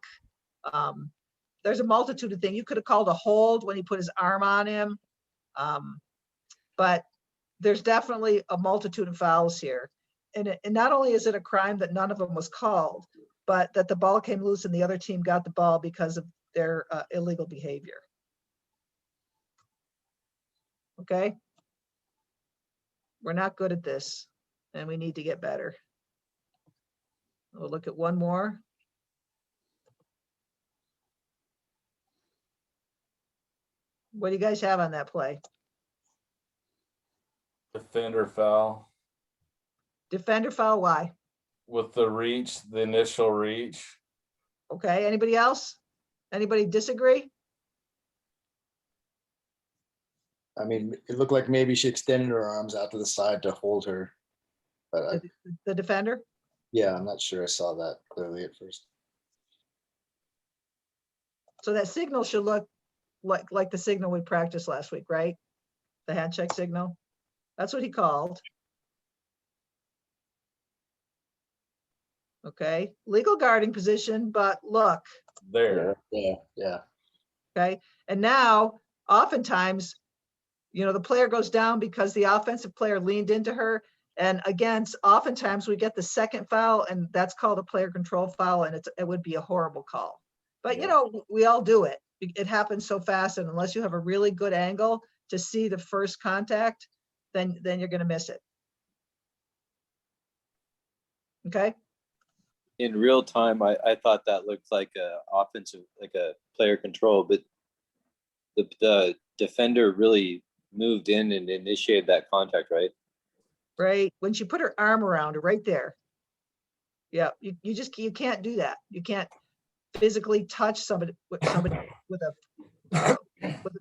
There's a multitude of things. You could have called a hold when he put his arm on him. But there's definitely a multitude of fouls here. And not only is it a crime that none of them was called, but that the ball came loose and the other team got the ball because of their illegal behavior. Okay? We're not good at this, and we need to get better. We'll look at one more. What do you guys have on that play? Defender foul Defender foul, why? with the initial reach. Okay, anybody else? Anybody disagree? I mean, it looked like maybe she extended her arms out to the side to hold her. But The defender? yeah, I'm not sure I saw that clearly at first. So that signal should look like the signal we practiced last week, right? The hand check signal. That's what he called. Okay, legal guarding position, but look, There. Yeah. okay? And now, oftentimes, the player goes down because the offensive player leaned into her. And again, oftentimes we get the second foul, and that's called a player control foul, and it would be a horrible call. But, we all do it. It happens so fast, and unless you have a really good angle to see the first contact, then you're going to miss it. Okay? In real time, I thought that looked like a offensive, like a player control, but the defender really moved in and initiated that contact, right? Right. When she put her arm around her right there. Yeah, you can't do that. You can't physically touch somebody with an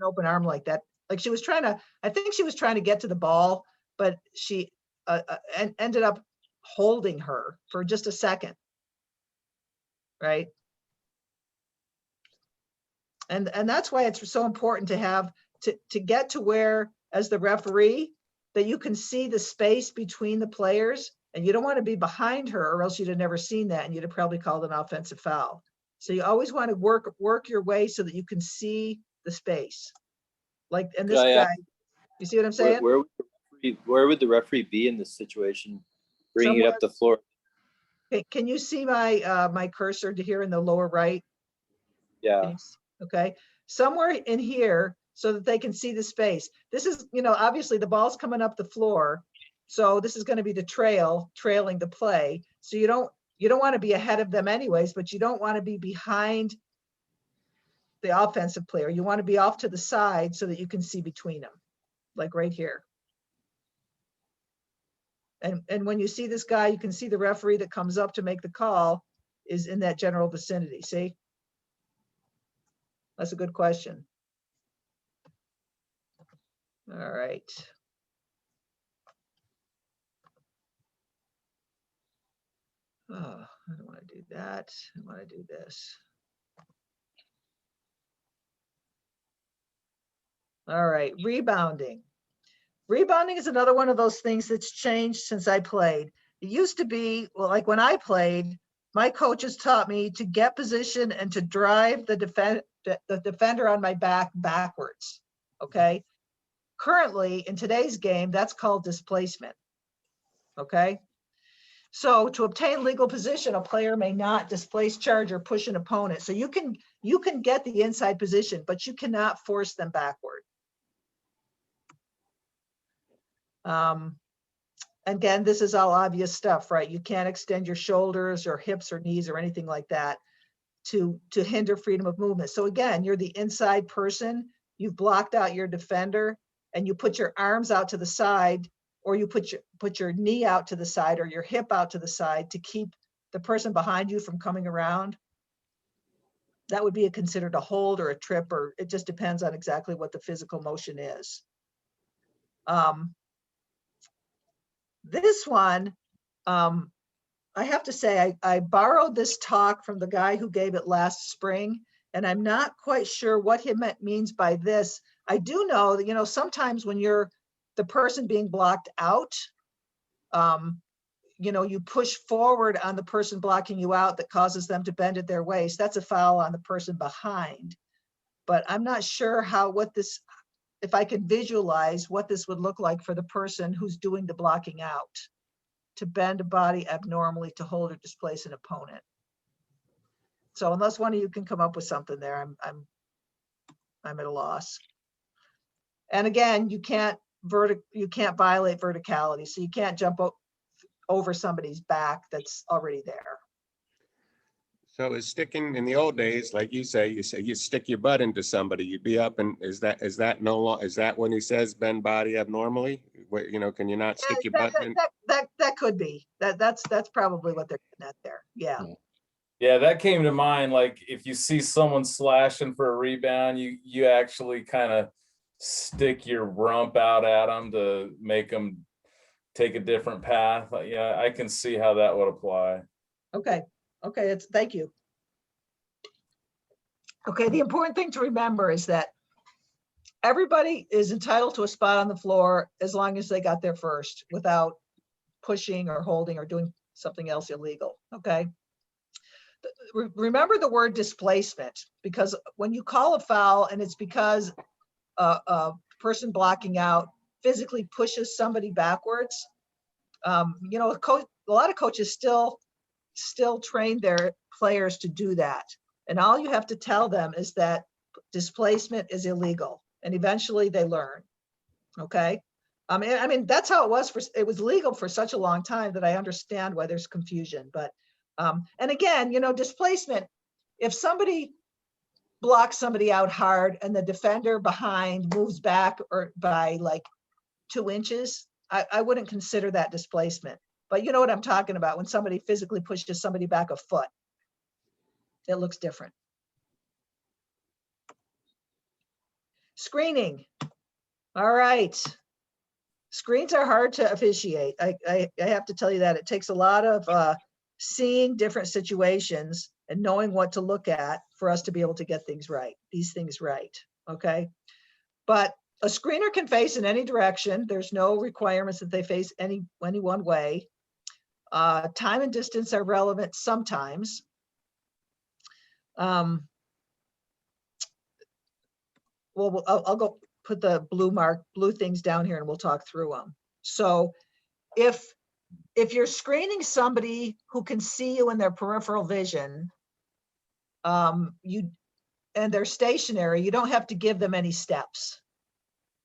open arm like that. Like she was I think she was trying to get to the ball, but she ended up holding her for just a second. Right. And that's why it's so important to have to get to where, as the referee, that you can see the space between the players, and you don't want to be behind her, or else you'd have never seen that, and you'd have probably called an offensive foul. So you always want to work your way so that you can see the space. Like, and this guy, you see what I'm saying? Where would the referee be in this situation? Bringing it up the floor. Can you see my my cursor to here in the lower right? Yeah. Okay, somewhere in here so that they can see the space. This is, obviously the ball's coming up the floor. So this is going to be the trailing the play. So you don't want to be ahead of them anyways, but you don't want to be behind the offensive player. You want to be off to the side so that you can see between them, like right here. And when you see this guy, you can see the referee that comes up to make the call is in that general vicinity, see? That's a good question. All right. Oh, I don't want to do that. I want to do this. All right, rebounding. Rebounding is another one of those things that's changed since I played. It used to be, well, like when I played, my coaches taught me to get position and to drive the defender on my back backwards, okay? Currently, in today's game, that's called displacement, okay? So to obtain legal position, a player may not displace, charge, or push an opponent. So you can get the inside position, but you cannot force them backward. Again, this is all obvious stuff, right? You can't extend your shoulders or hips or knees or anything like that to hinder freedom of movement. So again, you're the inside person, you've blocked out your defender, and you put your arms out to the side, or you put your knee out to the side or your hip out to the side to keep the person behind you from coming around. That would be considered a hold or a trip, or it just depends on exactly what the physical motion is. This one, I have to say, I borrowed this talk from the guy who gave it last spring, and I'm not quite sure what he means by this. I do know that, you know, sometimes when you're the person being blocked out, you know, you push forward on the person blocking you out that causes them to bend at their waist. That's a foul on the person behind. But I'm not sure if I could visualize what this would look like for the person who's doing the blocking out, to bend a body abnormally to hold or displace an opponent. So unless one of you can come up with something there, I'm at a loss. And again, you can't violate verticality, so you can't jump over somebody's back that's already there. So is sticking in the old days, like you say you stick your butt into somebody, you'd be up, and is that when he says bend body abnormally? What, you know, can you not stick your butt in? That could be. That's probably what they're getting at there. Yeah. Yeah, that came to mind. Like if you see someone slashing for a rebound, you actually kind of stick your rump out at them to make them take a different path. Yeah, I can see how that would apply. Okay. Okay, thank you. Okay, the important thing to remember is that everybody is entitled to a spot on the floor as long as they got there first without pushing or holding or doing something else illegal, okay? Remember the word displacement, because when you call a foul and it's because a person blocking out physically pushes somebody backwards, you know, a lot of coaches still train their players to do that. And all you have to tell them is that displacement is illegal, and eventually they learn, okay? I mean, that's how it was it was legal for such a long time that I understand why there's confusion. But, and again, you know, displacement, if somebody blocks somebody out hard and the defender behind moves back or by like 2 inches, I wouldn't consider that displacement. But you know what I'm talking about, when somebody physically pushes somebody back a foot, it looks different. Screening. All right. Screens are hard to officiate. I have to tell you that. It takes a lot of seeing different situations and knowing what to look at for us to be able to get these things right, okay? But a screener can face in any direction. There's no requirements that they face any one way. Time and distance are relevant sometimes. Well, I'll go put the blue things down here and we'll talk through them. So if you're screening somebody who can see you in their peripheral vision, and they're stationary, you don't have to give them any steps.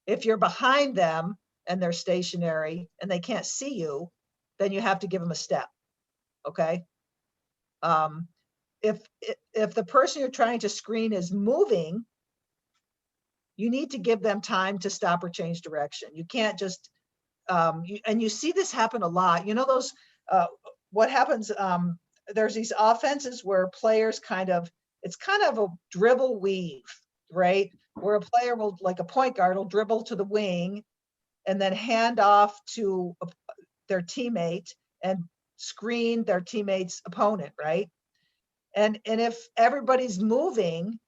If you're behind them and they're stationary and they can't see you, then you have to give them a step, okay? If the person you're trying to screen is moving, you need to give them time to stop or change direction. You can't just and you see this happen a lot. You know, those, what happens, there's these offenses where players it's kind of a dribble weave, right? Where a player will, like a point guard, will dribble to the wing and then hand off to their teammate and screen their teammate's opponent, right? And if everybody's moving,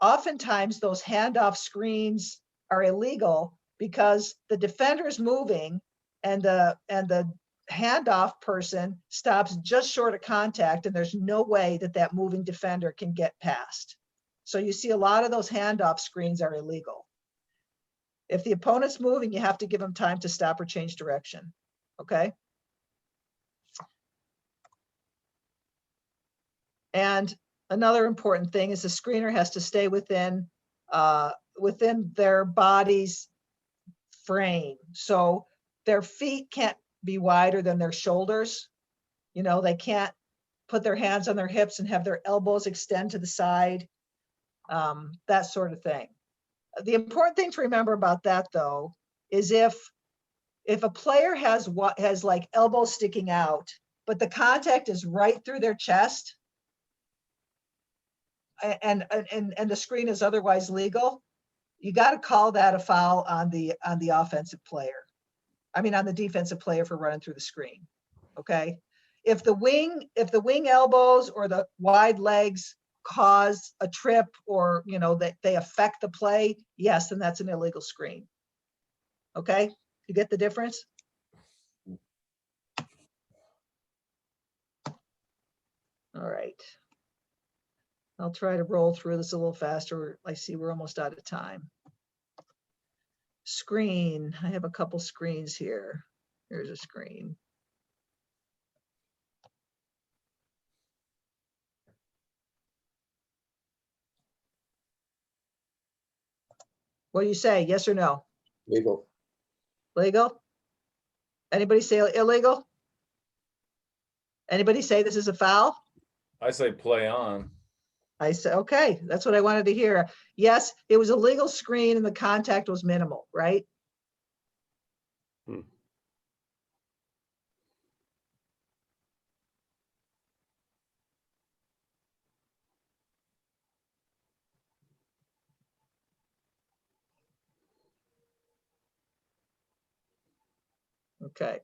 oftentimes those handoff screens are illegal because the defender's moving and the handoff person stops just short of contact, and there's no way that that moving defender can get past. So you see a lot of those handoff screens are illegal. If the opponent's moving, you have to give them time to stop or change direction, okay? And another important thing is the screener has to stay within their body's frame. So their feet can't be wider than their shoulders. You know, they can't put their hands on their hips and have their elbows extend to the side, that sort of thing. The important thing to remember about that, though, is if a player has like elbows sticking out, but the contact is right through their chest, and the screen is otherwise legal, you got to call that a foul on the offensive player. I mean, on the defensive player for running through the screen. Okay. If the wing elbows or the wide legs cause a trip, or, you know, that they affect the play, yes, then that's an illegal screen. Okay. You get the difference? All right. I'll try to roll through this a little faster. I see we're almost out of time. Screen. I have a couple screens here. Here's a screen. What do you say? Yes or no? Legal. Legal? Anybody say illegal? Anybody say this is a foul? I say play on. I say, okay, that's what I wanted to hear. Yes, it was a legal screen and the contact was minimal, right? Okay.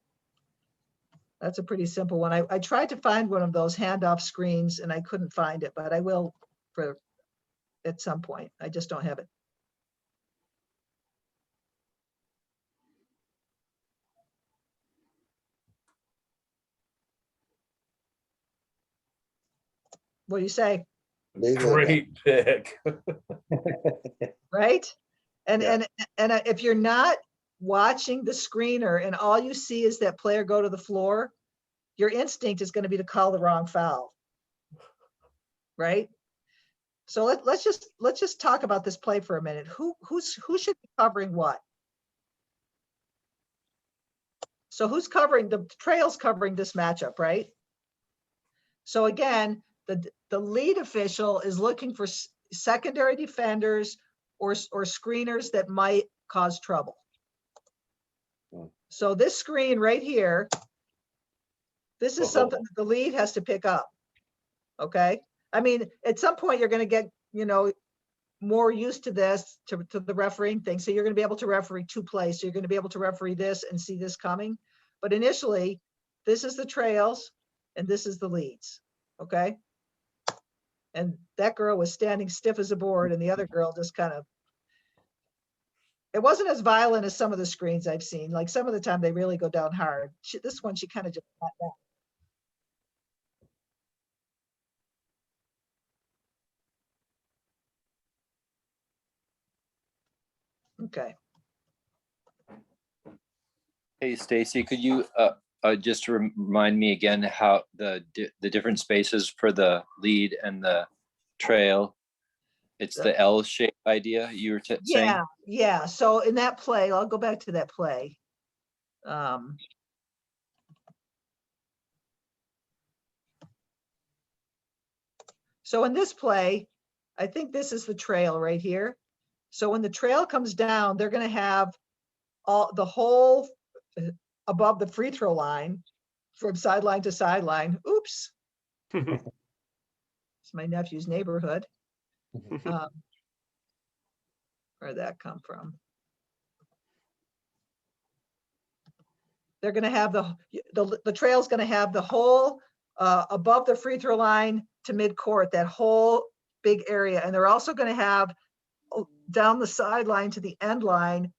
That's a pretty simple one. I tried to find one of those handoff screens and I couldn't find it, but I will at some point. I just don't have it. What do you say? Legal. Great pick. Right? And Yeah. and if you're not watching the screener and all you see is that player go to the floor, your instinct is going to be to call the wrong foul. Right? So let's just talk about this play for a minute. Who should be covering what? So who's covering the trail's covering this matchup, right? So again, the lead official is looking for secondary defenders or screeners that might cause trouble. So this screen right here, this is something that the lead has to pick up. Okay. I mean, at some point you're going to get, you know, more used to this, to the refereeing thing. So you're going to be able to referee two plays. So you're going to be able to referee this and see this coming. But initially, this is the trails and this is the leads. Okay. And that girl was standing stiff as a board and the other girl just kind of, it wasn't as violent as some of the screens I've seen. Like some of the time they really go down hard. This one, she kind of just got down. Okay. Hey, Stacy, could you just remind me again how the different spaces for the lead and the trail? It's the L-shape idea you were saying? Yeah. So in that play, I'll go back to that play. So in this play, I think this is the trail right here. So when the trail comes down, they're going to have the whole above the free throw line from sideline to sideline. Oops. It's my nephew's neighborhood. Where'd that come from? They're going to have the trail's going to have the whole above the free throw line to midcourt, that whole big area. And they're also going to have down the sideline to the end line,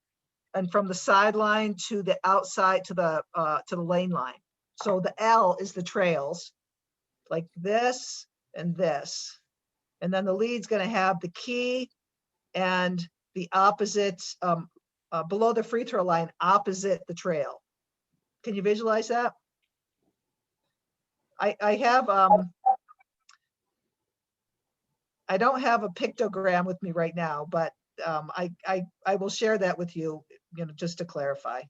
and from the sideline to the outside to the lane line. So the L is the trails, like this and this. And then the lead's going to have the key and the opposite, below the free throw line, opposite the trail. Can you visualize that? I have, I don't have a pictogram with me right now, but I will share that with you, just to clarify.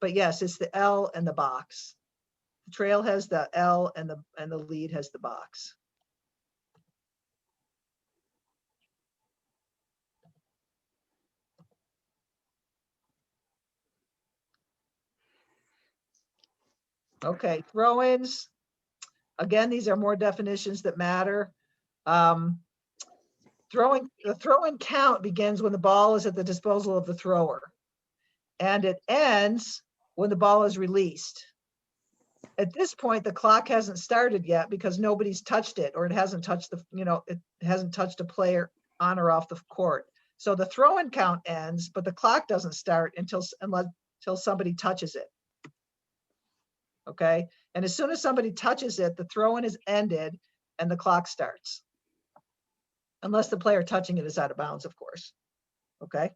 But yes, it's the L and the box. The trail has the L and the lead has the box. Okay, throw-ins. Again, these are more definitions that matter. The throw-in count begins when the ball is at the disposal of the thrower, and it ends when the ball is released. At this point, the clock hasn't started yet because nobody's touched it, or it hasn't touched it hasn't touched a player on or off the court. So the throw-in count ends, but the clock doesn't start until somebody touches it. Okay, and as soon as somebody touches it, the throw-in is ended and the clock starts. Unless the player touching it is out of bounds, of course. Okay.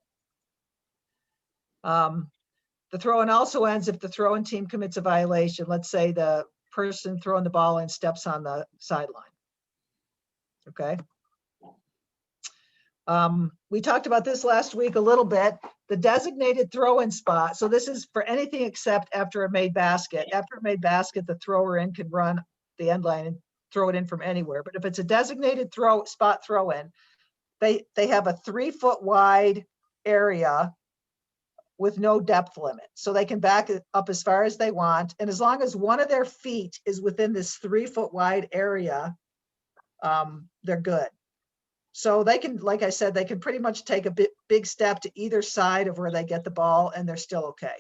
The throw-in also ends if the throw-in team commits a violation. Let's say the person throwing the ball in steps on the sideline. Okay. We talked about this last week a little bit. The designated throw-in spot. So this is for anything except after a made basket. After a made basket, the thrower in can run the end line and throw it in from anywhere. But if it's a designated spot throw-in, they have a 3-foot wide area with no depth limit. So they can back it up as far as they want. And as long as one of their feet is within this 3-foot wide area, they're good. So they can, like I said, they can pretty much take a big step to either side of where they get the ball and they're still okay.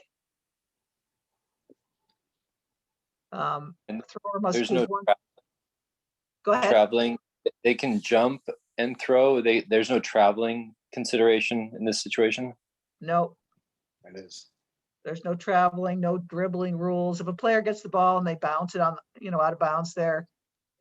And the thrower must there's choose no one. Go ahead. traveling. They can jump and throw. There's no traveling consideration in this situation. No, It is. there's no traveling, no dribbling rules. If a player gets the ball and they bounce it on, out of bounds there,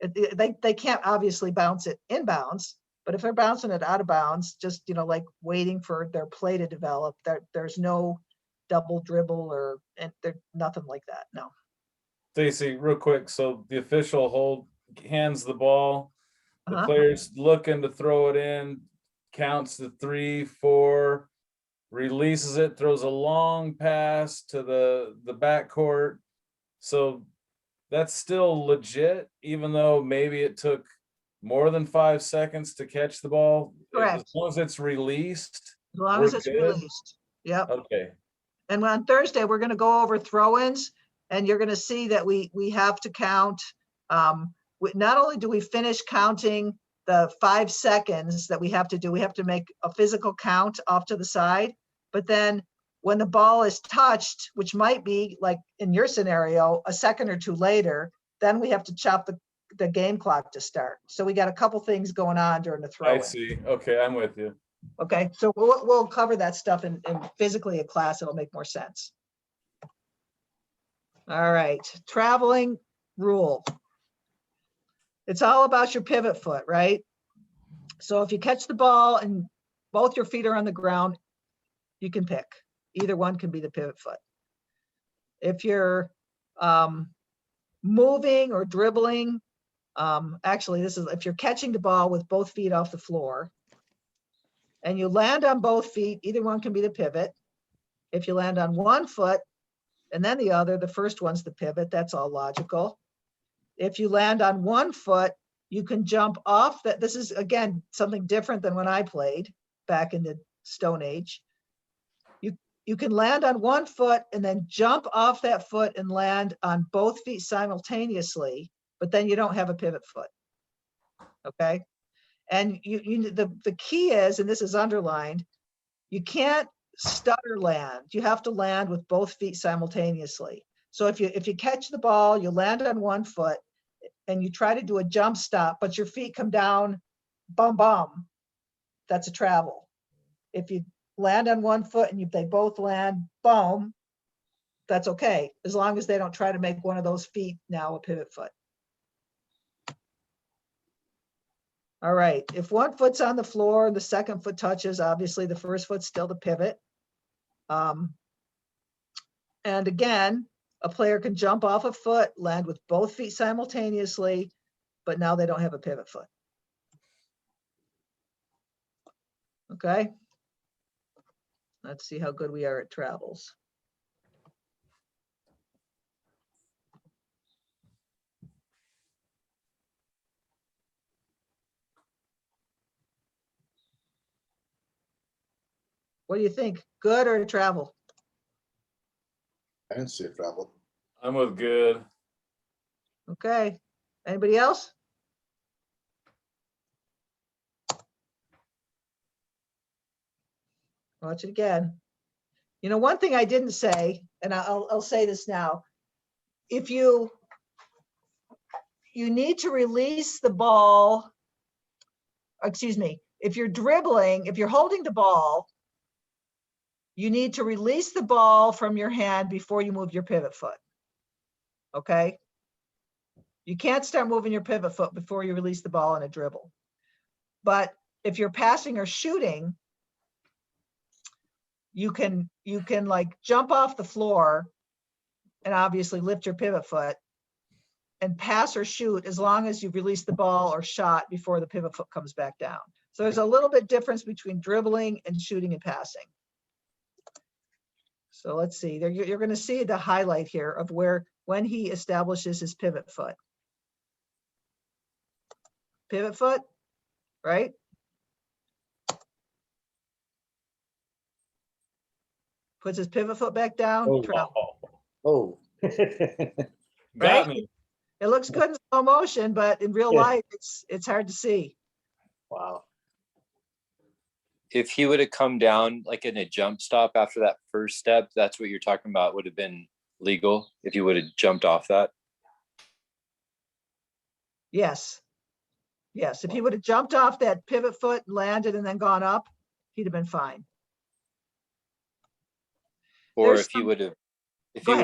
they can't obviously bounce it inbounds, but if they're bouncing it out of bounds, just, like waiting for their play to develop, there's no double dribble and there's nothing like that. No. Stacy, real quick. So the official hands the ball. The player's looking to throw it in, counts to 3, 4, releases it, throws a long pass to the backcourt. So that's still legit, even though maybe it took more than 5 seconds to catch the ball. Correct. As long as it's released. As long as it's released. Yep. Okay. And on Thursday, we're going to go over throw-ins, and you're going to see that we have to count. Not only do we finish counting the 5 seconds that we have to do, we have to make a physical count off to the side. But then when the ball is touched, which might be like in your scenario, a second or two later, then we have to chop the game clock to start. So we got a couple things going on during the throw-in. I see. Okay, I'm with you. Okay, so we'll cover that stuff in physically in class. It'll make more sense. All right, traveling rule. It's all about your pivot foot, right? So if you catch the ball and both your feet are on the ground, you can pick. Either one can be the pivot foot. If you're moving or dribbling, actually this is if you're catching the ball with both feet off the floor and you land on both feet, either one can be the pivot. If you land on one foot and then the other, the first one's the pivot. That's all logical. If you land on one foot, you can jump off that. This is, again, something different than when I played back in the Stone Age. You can land on one foot and then jump off that foot and land on both feet simultaneously, but then you don't have a pivot foot. Okay. And the key is, and this is underlined, you can't stutter land. You have to land with both feet simultaneously. So if you catch the ball, you land on one foot and you try to do a jump stop, but your feet come down, bum, bum, that's a travel. If you land on one foot and they both land, boom, that's okay, as long as they don't try to make one of those feet now a pivot foot. All right, if one foot's on the floor, the second foot touches, obviously the first foot's still the pivot. And again, a player can jump off a foot, land with both feet simultaneously, but now they don't have a pivot foot. Okay. Let's see how good we are at travels. What do you think? Good or travel? I didn't see it travel. I'm with good. Okay. Anybody else? Watch it again. You know, one thing I didn't say, and I'll say this now. If you need to release the ball, excuse me, if you're dribbling, if you're holding the ball, you need to release the ball from your hand before you move your pivot foot. Okay? You can't start moving your pivot foot before you release the ball in a dribble. But if you're passing or shooting, you can like jump off the floor and obviously lift your pivot foot and pass or shoot as long as you've released the ball or shot before the pivot foot comes back down. So there's a little bit difference between dribbling and shooting and passing. So let's see, you're going to see the highlight here of when he establishes his pivot foot. Pivot foot, right? Puts his pivot foot back down. Oh. Travel. Oh. Got Right? me. It looks good in slow motion, but in real Yeah. life, it's hard to see. Wow. If he would have come down like in a jump stop after that first step, that's what you're talking about, would have been legal if you would have jumped off that. Yes. Yes. If he would have jumped off that pivot foot, landed, and then gone up, he'd have been fine. Or There's if he some- would have, Go ahead. if you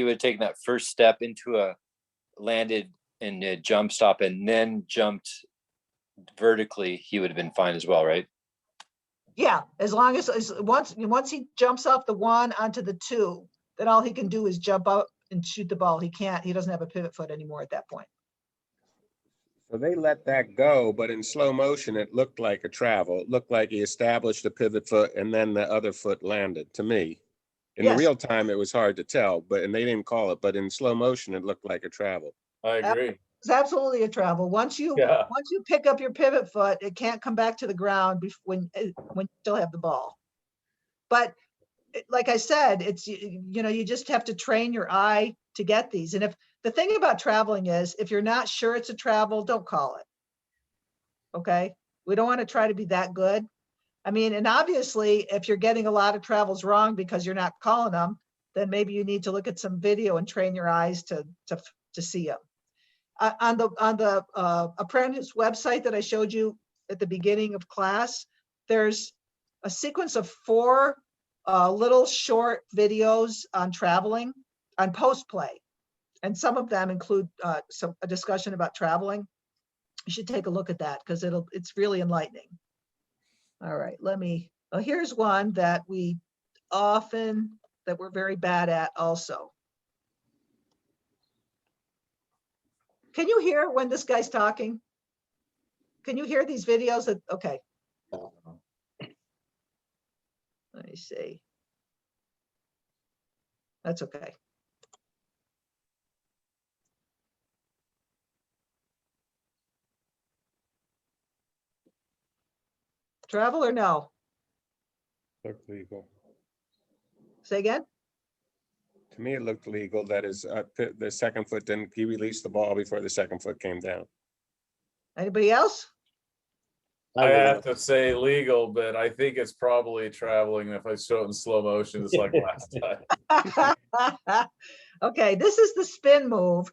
would have taken that first step into a landed in a jump stop and then jumped vertically, he would have been fine as well, right? Yeah, as long as once he jumps off the one onto the two, then all he can do is jump out and shoot the ball. He doesn't have a pivot foot anymore at that point. So they let that go, but in slow motion, it looked like a travel. It looked like he established the pivot foot and then the other foot landed, to me. In Yes. real time, it was hard to tell, and they didn't call it, but in slow motion, it looked like a travel. I agree. It's absolutely a travel. Once you Yeah. pick up your pivot foot, it can't come back to the ground when you still have the ball. But like I said, it's, you just have to train your eye to get these. And if the thing about traveling is, if you're not sure it's a travel, don't call it. Okay. We don't want to try to be that good. I mean, and obviously if you're getting a lot of travels wrong because you're not calling them, then maybe you need to look at some video and train your eyes to see them. On the Apprentice website that I showed you at the beginning of class, there's a sequence of 4 little short videos on traveling, on post play, and some of them include a discussion about traveling. You should take a look at that because it's really enlightening. All right, here's one that we're very bad at also. Can you hear when this guy's talking? Can you hear these videos? Okay. Let me see. That's okay. Travel or no? Looked legal. Say again? To me, it looked legal. That is, the second foot didn't, he released the ball before the second foot came down. Anybody else? I would- have to say legal, but I think it's probably traveling. If I show it in slow motion, it's like last time. Okay, this is the spin move,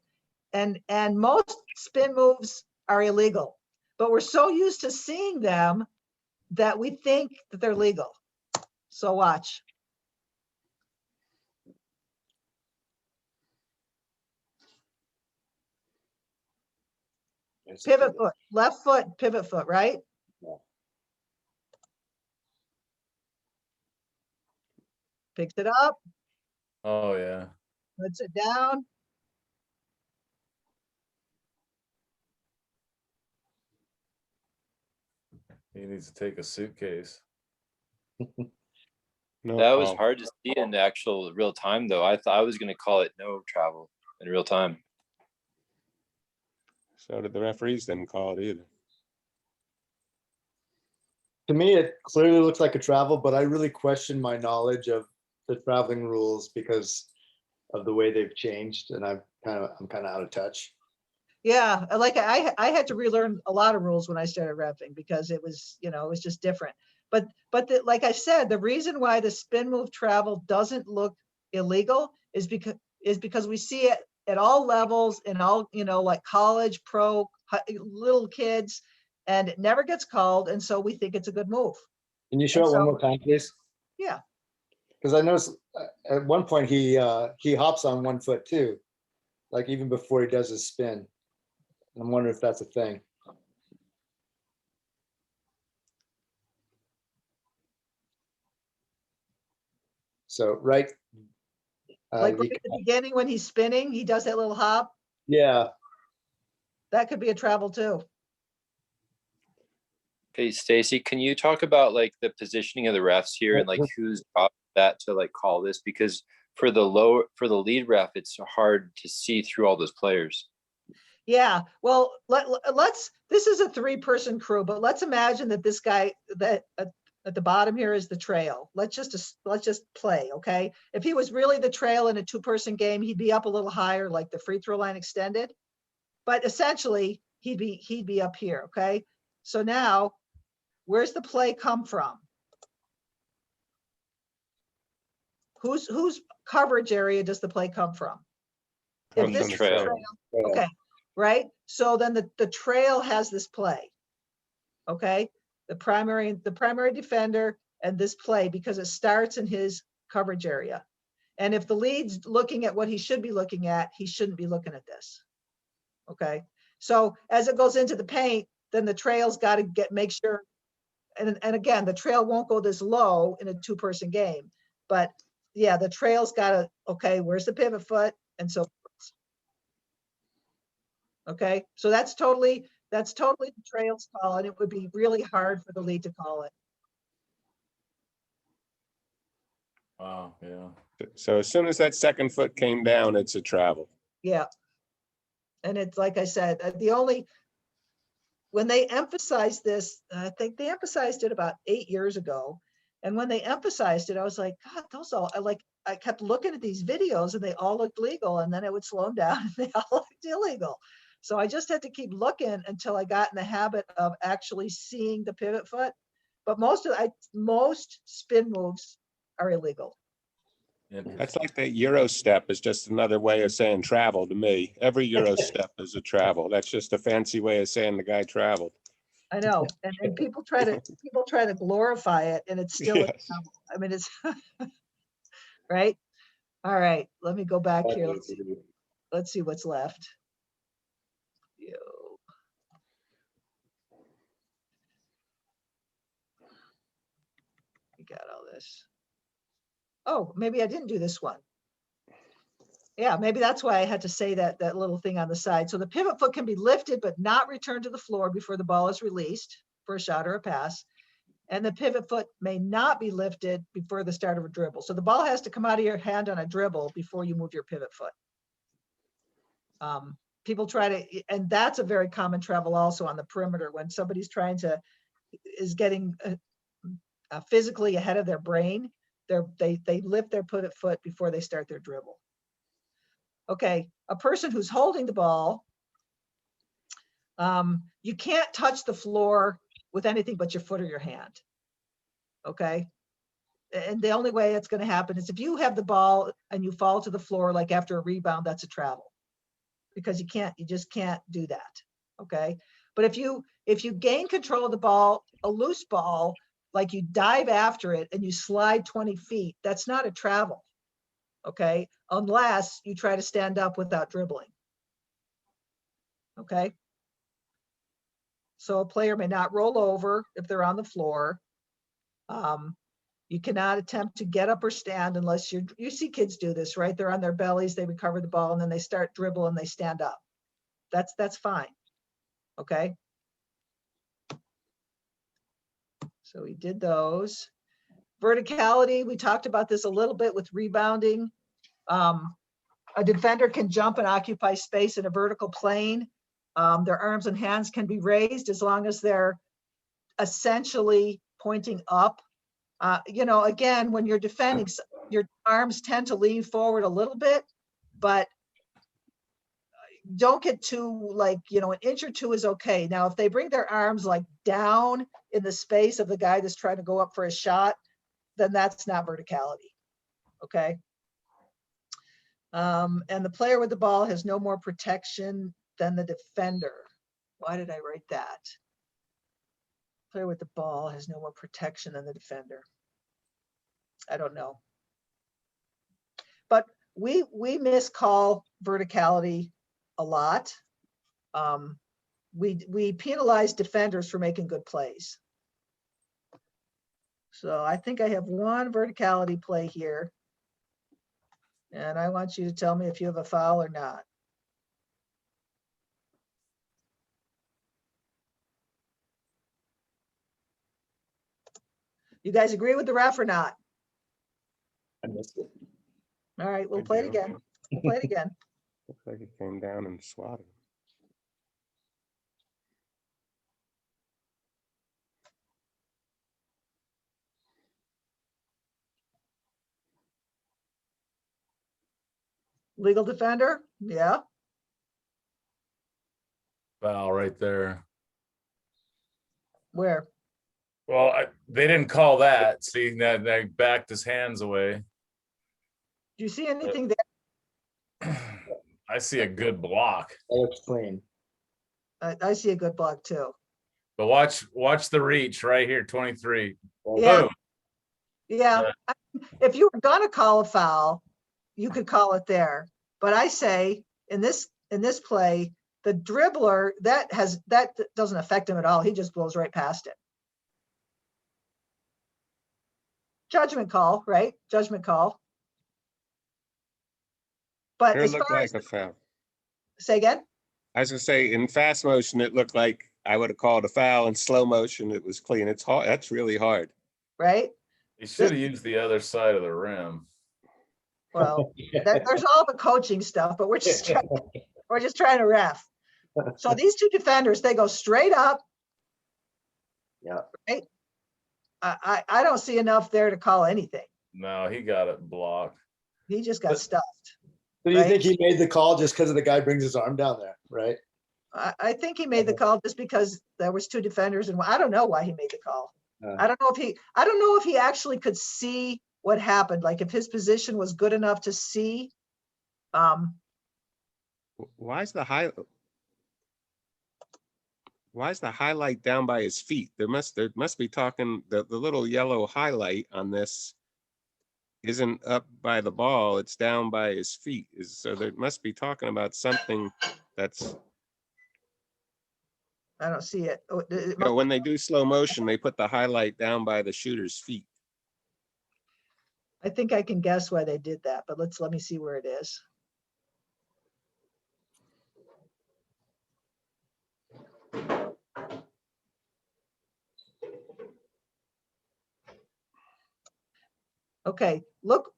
and most spin moves are illegal, but we're so used to seeing them that we think that they're legal. So watch. Pivot foot, left foot, pivot foot, right? Yeah. Picks it up, Oh yeah. puts it down. He needs to take a suitcase. No That was call. hard to see in the actual real time, though. I thought I was going to call it no travel in real time. So did the referees didn't call it either. To me, it clearly looks like a travel, but I really question my knowledge of the traveling rules because of the way they've changed, and I'm kind of out of touch. Yeah, like I had to relearn a lot of rules when I started repping because it was, it was just different. But like I said, the reason why the spin move travel doesn't look illegal is because we see it at all levels in all, like college, pro, little kids, and it never gets called, and so we think it's a good move. Can you show And it one so- more time, please? Yeah. Because I noticed at one point he hops on 1 foot too, like even before he does his spin. I'm wondering if that's a thing. So right. Like right at the beginning when he's spinning, he does that little hop. Yeah, That could be a travel too. Hey, Stacy, can you talk about like the positioning of the refs here and like who's got that to like call this? Because for the lead ref, it's hard to see through all those players. Yeah, well, let's, this is a 3-person crew, but let's imagine that this guy that at the bottom here is the trail. Let's just play, okay? If he was really the trail in a 2-person game, he'd be up a little higher, like the free throw line extended. But essentially, he'd be up here, okay? So now, where's the play come from? Whose coverage area does the play come from? If Comes this from is the the trail. trail, okay, right? So then the trail has this play, okay? The primary defender and this play because it starts in his coverage area. And if the lead's looking at what he should be looking at, he shouldn't be looking at this, okay? So as it goes into the paint, then the trail's got to make sure, and again, the trail won't go this low in a 2-person game, but yeah, the trail's got to, okay, where's the pivot foot? And so okay, so that's totally the trail's call, and it would be really hard for the lead to call it. Wow, yeah. So as soon as that second foot came down, it's a travel. Yeah. And it's like I said, when they emphasized this, I think they emphasized it about 8 years ago. And when they emphasized it, I was like, God, I kept looking at these videos and they all looked legal, and then it would slow them down and they all looked illegal. So I just had to keep looking until I got in the habit of actually seeing the pivot foot. But most spin moves are illegal. That's like the Euro step is just another way of saying travel to me. Every Euro step is a travel. That's just a fancy way of saying the guy traveled. I know, and people try to glorify it, and it's still, Yes. I mean, it's right. All right, let me go back here. Let's see what's left. Yo. We got all this. Oh, maybe I didn't do this one. Yeah, maybe that's why I had to say that little thing on the side. So the pivot foot can be lifted but not returned to the floor before the ball is released for a shot or a pass. And the pivot foot may not be lifted before the start of a dribble. So the ball has to come out of your hand on a dribble before you move your pivot foot. People try to, and that's a very common travel also on the perimeter when somebody's is getting physically ahead of their brain. They lift their foot before they start their dribble. Okay, a person who's holding the ball, you can't touch the floor with anything but your foot or your hand. Okay, and the only way it's going to happen is if you have the ball and you fall to the floor, like after a rebound, that's a travel, because you just can't do that. Okay, but if you gain control of the ball, a loose ball, like you dive after it and you slide 20 feet, that's not a travel. Okay, unless you try to stand up without dribbling. Okay, so a player may not roll over if they're on the floor. You cannot attempt to get up or stand unless you see kids do this, right? They're on their bellies, they recover the ball, and then they start dribble and they stand up. That's fine. Okay. So we did those. Verticality, we talked about this a little bit with rebounding. A defender can jump and occupy space in a vertical plane. Their arms and hands can be raised as long as they're essentially pointing up. Again, when you're defending, your arms tend to lean forward a little bit, but don't get too, like, an inch or two is okay. Now, if they bring their arms like down in the space of the guy that's trying to go up for a shot, then that's not verticality. Okay. And the player with the ball has no more protection than the defender. Why did I write that? Player with the ball has no more protection than the defender. I don't know. But we miscall verticality a lot. We penalize defenders for making good plays. So I think I have one verticality play here. And I want you to tell me if you have a foul or not. You guys agree with the ref or not? I missed it. All right, we'll I play it do. again. We'll play it again. Looks like it came down and swatted. Legal defender? Yeah. Foul right there. Where? Well, they didn't call that. See, that they backed his hands away. Do you see anything there? I see a good block, That looks clean. I see a good block too. but watch the reach right here, 23. Yeah. Boom. Yeah. If you were gonna call a foul, you could call it there. But I say in this play, the dribbler, that doesn't affect him at all. He just blows right past it. Judgment call, right? Judgment call. But Sure as looked far like as, a foul. say again? I was gonna say, in fast motion, it looked like I would have called a foul. In slow motion, it was clean. It's hard. That's really hard. Right? He should have used the other side of the rim. Well, there's all the coaching stuff, but we're just trying to ref. So these two defenders, they go straight up. Yeah. Right? I don't see enough there to call anything. No, he got it blocked. He just got stuffed. So you Right. think he made the call just because of the guy brings his arm down there, right? I think he made the call just because there was two defenders, and I don't know why he made the call. I don't know if he actually could see what happened. Like if his position was good enough to see. Why is the highlight down by his feet? There must be talking, the little yellow highlight on this isn't up by the ball, it's down by his feet. So there must be talking about something that's, I don't see it. Oh, when they do slow motion, they put the highlight down by the shooter's feet. I think I can guess why they did that, but let me see where it is. Okay, look,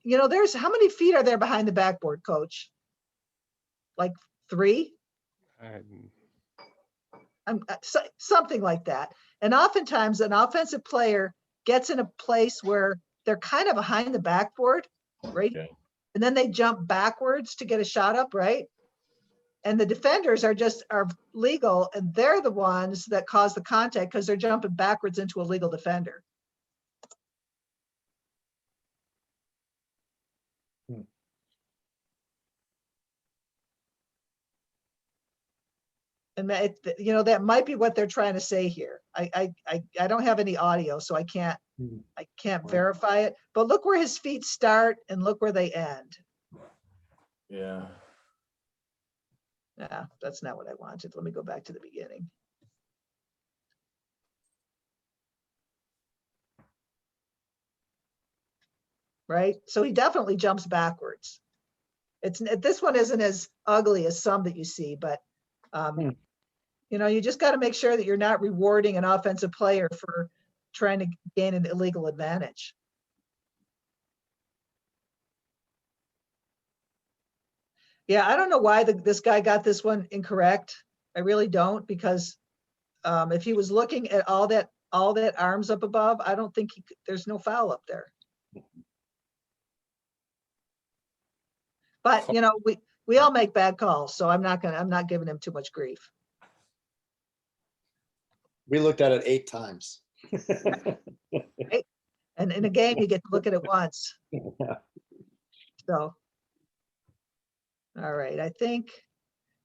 there's, how many feet are there behind the backboard, coach? Like 3? Um, Something like that. And oftentimes an offensive player gets in a place where they're kind of behind the backboard, right? Okay. And then they jump backwards to get a shot up, right? And the defenders are legal, and they're the ones that cause the contact because they're jumping backwards into a legal defender. And that, that might be what they're trying to say here. I don't have any audio, so I can't verify it. But look where his feet start and look where they end. Yeah. Yeah, that's not what I wanted. Let me go back to the beginning. Right? So he definitely jumps backwards. This one isn't as ugly as some that you see, but you just got to make sure that you're not rewarding an offensive player for trying to gain an illegal advantage. Yeah, I don't know why this guy got this one incorrect. I really don't, because if he was looking at all that arms up above, I don't think there's no foul up there. But we all make bad calls, so I'm not giving him too much grief. We looked at it 8 times. Right? And in a game, you get to look at it once. So, all right, I think,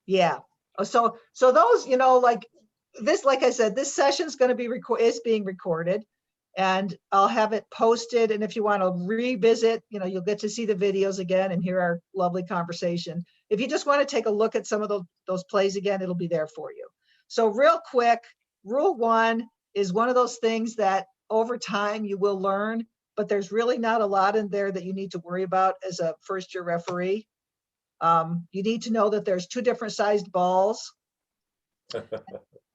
yeah. So those, like this, like I said, this session's going to be is being recorded, and I'll have it posted. And if you want to revisit, you'll get to see the videos again and hear our lovely conversation. If you just want to take a look at some of those plays again, it'll be there for you. So real quick, Rule 1 is one of those things that over time you will learn, but there's really not a lot in there that you need to worry about as a first-year referee. You need to know that there's 2 different sized balls.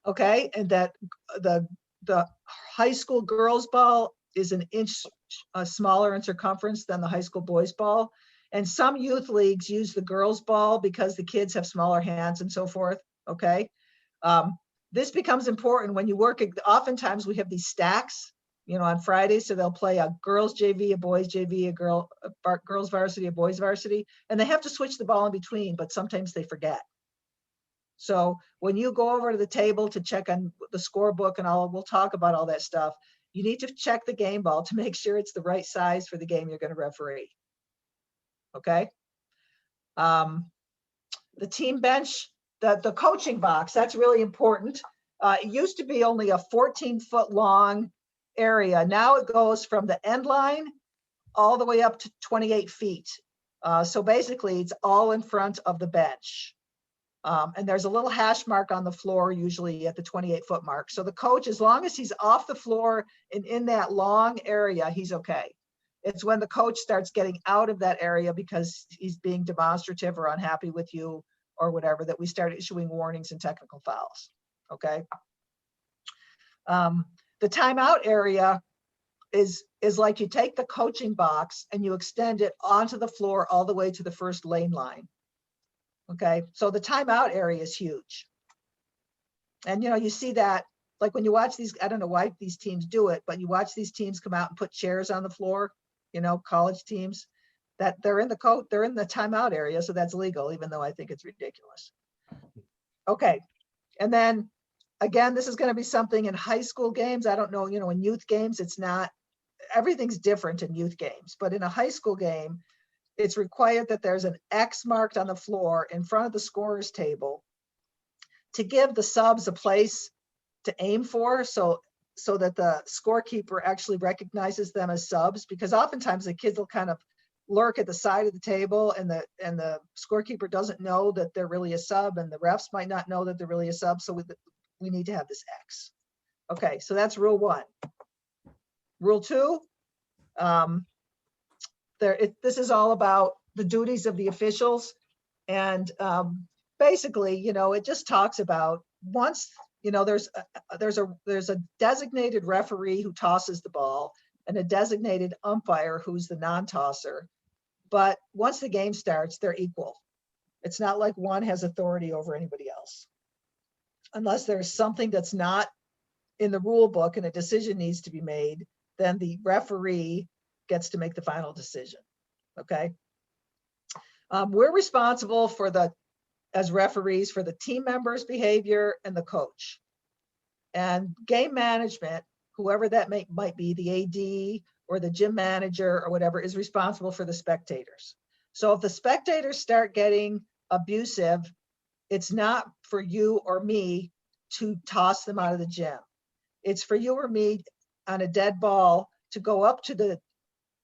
Okay, and that the high school girls ball is an inch smaller in circumference than the high school boys ball. And some youth leagues use the girls ball because the kids have smaller hands and so forth. Okay. This becomes important when you work. Oftentimes we have these stacks, on Fridays. So they'll play a girls JV, a boys JV, a girls varsity, a boys varsity, and they have to switch the ball in between, but sometimes they forget. So when you go over to the table to check on the scorebook and we'll talk about all that stuff, you need to check the game ball to make sure it's the right size for the game you're going to referee. Okay. The team bench, the coaching box, that's really important. It used to be only a 14-foot long area. Now it goes from the end line all the way up to 28 feet. So basically it's all in front of the bench. And there's a little hash mark on the floor, usually at the 28-foot mark. So the coach, as long as he's off the floor and in that long area, he's okay. It's when the coach starts getting out of that area because he's being demonstrative or unhappy with you or whatever, that we start issuing warnings and technical fouls. Okay. The timeout area is like you take the coaching box and you extend it onto the floor all the way to the first lane line. Okay, so the timeout area is huge. And you see that, like when you watch these, I don't know why these teams do it, but you watch these teams come out and put chairs on the floor, college teams, that they're in the timeout area, so that's legal, even though I think it's ridiculous. Okay, and then again, this is going to be something in high school games. I don't know, in youth games, it's not, everything's different in youth games, but in a high school game, it's required that there's an X marked on the floor in front of the scorer's table to give the subs a place to aim for, so that the scorekeeper actually recognizes them as subs, because oftentimes the kids will kind of lurk at the side of the table and the scorekeeper doesn't know that they're really a sub, and the refs might not know that they're really a sub, so we need to have this X. Okay, so that's rule 1. Rule 2, this is all about the duties of the officials, and basically, it just talks about once there's a designated referee who tosses the ball and a designated umpire who's the non-tosser, but once the game starts, they're equal. It's not like one has authority over anybody else, unless there's something that's not in the rule book and a decision needs to be made, then the referee gets to make the final decision. Okay. We're responsible for as referees, for the team members' behavior and the coach. And game management, whoever that might be, the AD or the gym manager or whatever, is responsible for the spectators. So if the spectators start getting abusive, it's not for you or me to toss them out of the gym. It's for you or me on a dead ball to go up to the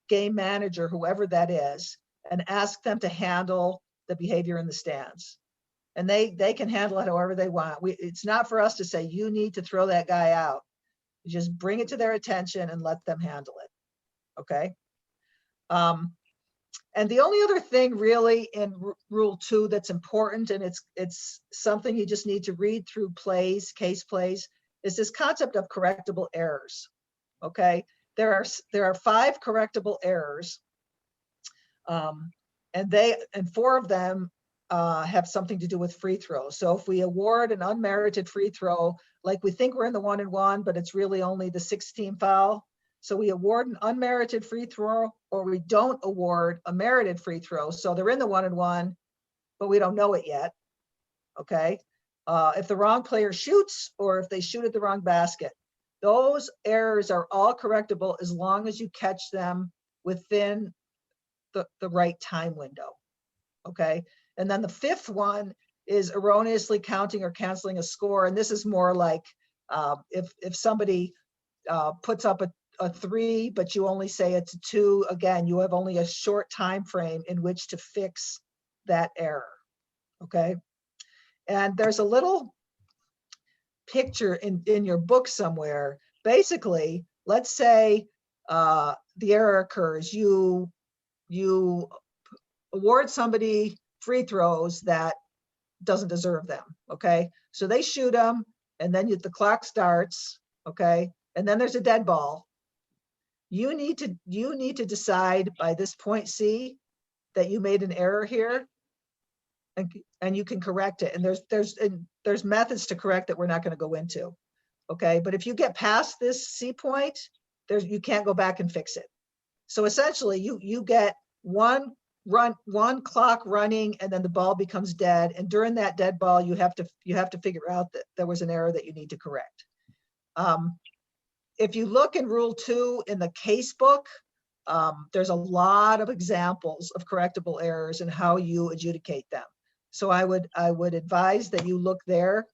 game manager, whoever that is, and ask them to handle the behavior in the stands. And they can handle it however they want. It's not for us to say, you need to throw that guy out. You just bring it to their attention and let them handle it. Okay. And the only other thing really in Rule 2 that's important, and it's something you just need to read through case plays, is this concept of correctable errors. Okay. There are 5 correctable errors. And 4 of them have something to do with free throws. So if we award an unmerited free throw, like we think we're in the 1-and-1, but it's really only the 16 foul. So we award an unmerited free throw, or we don't award a merited free throw. So they're in the 1-and-1, but we don't know it yet. Okay. If the wrong player shoots, or if they shoot at the wrong basket, those errors are all correctable as long as you catch them within the right time window. Okay. And then the 5th one is erroneously counting or canceling a score. And this is more like if somebody puts up a 3, but you only say it's a 2, again, you have only a short time frame in which to fix that error. Okay. And there's a little picture in your book somewhere. Basically, let's say the error occurs. You award somebody free throws that doesn't deserve them. Okay. So they shoot them, and then the clock starts. Okay. And then there's a dead ball. You need to decide by this point C that you made an error here, and you can correct it. And there's methods to correct that we're not going to go into. Okay. But if you get past this C point, you can't go back and fix it. So essentially you get one clock running, and then the ball becomes dead. And during that dead ball, you have to figure out that there was an error that you need to correct. If you look in Rule 2 in the case book, there's a lot of examples of correctable errors and how you adjudicate them. So I would advise that you look there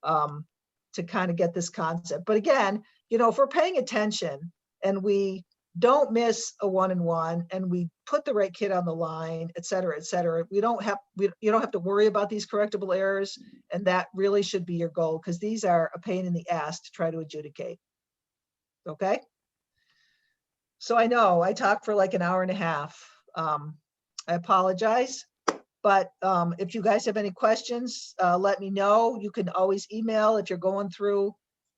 to kind of get this concept. But again, if we're paying attention and we don't miss a 1-and-1 and we put the right kid on the line, et cetera, you don't have to worry about these correctable errors. And that really should be your goal, because these are a pain in the ass to try to adjudicate. Okay. So I know I talked for like an hour and a half. I apologize, but if you guys have any questions, let me know. You can always email if you're going through,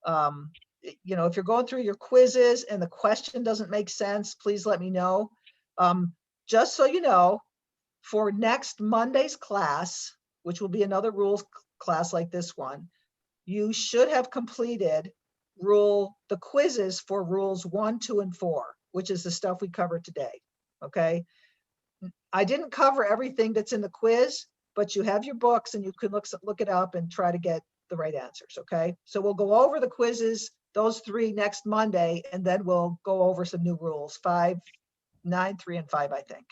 if you're going through your quizzes and the question doesn't make sense, please let me know. Just so you know, for next Monday's class, which will be another rules class like this one, you should have completed the quizzes for rules 1, 2, and 4, which is the stuff we covered today. Okay. I didn't cover everything that's in the quiz, but you have your books and you can look it up and try to get the right answers. Okay. So we'll go over the quizzes, those 3 next Monday, and then we'll go over some new rules, 5, 9, 3, and 5, I think.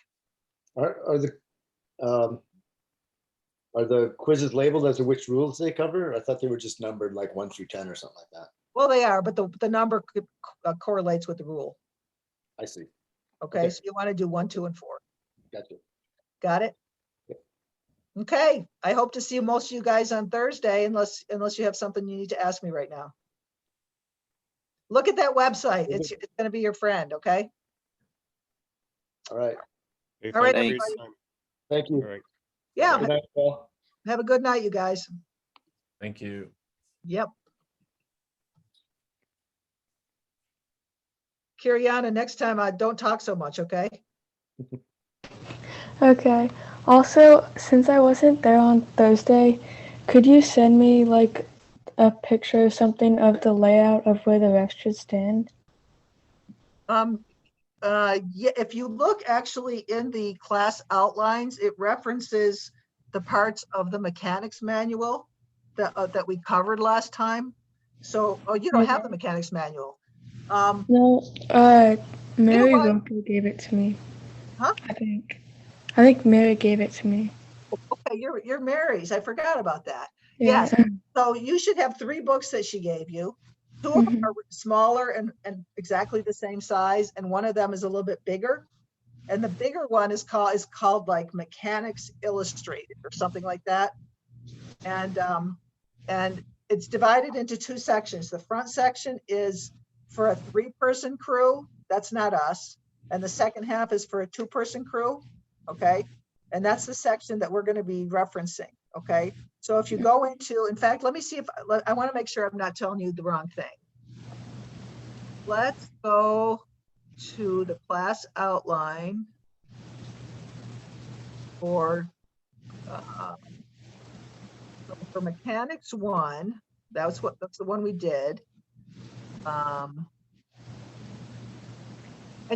Are the quizzes labeled as to which rules they cover? I thought they were just numbered like 1 through 10 or something like that. Well, they are, but the number correlates with the rule. I see. Okay. Okay. So you want to do 1, 2, and 4. Gotcha. Got it? Yep. Okay. I hope to see most of you guys on Thursday, unless you have something you need to ask me right now. Look at that website. It's going to be your friend. Okay. All right. Hey, All right, thank you. everybody. Thank you. All right. Yeah. Good night, Paul. Have a good night, you guys. Thank you. Yep. Kiriana, next time don't talk so much, okay? Okay. Also, since I wasn't there on Thursday, could you send me like a picture or something of the layout of where the rest should stand? Yeah, if you look actually in the class outlines, it references the parts of the mechanics manual that we covered last time. So, oh, you don't have the mechanics manual. No, Mary mind. Rumpel gave it to me. Huh? I think Mary gave it to me. Okay, you're Mary's. I forgot about that. Yeah. Yes. So you should have 3 books that she gave you. 2 of them are smaller and exactly the same size, and one of them is a little bit bigger. And the bigger one is called like Mechanics Illustrated or something like that. And it's divided into 2 sections. The front section is for a 3-person crew. That's not us. And the second half is for a 2-person crew. Okay. And that's the section that we're going to be referencing. Okay. So if you go into, in fact, let me see if I want to make sure I'm not telling you the wrong thing. Let's go to the class outline for Mechanics 1. That's the one we did. And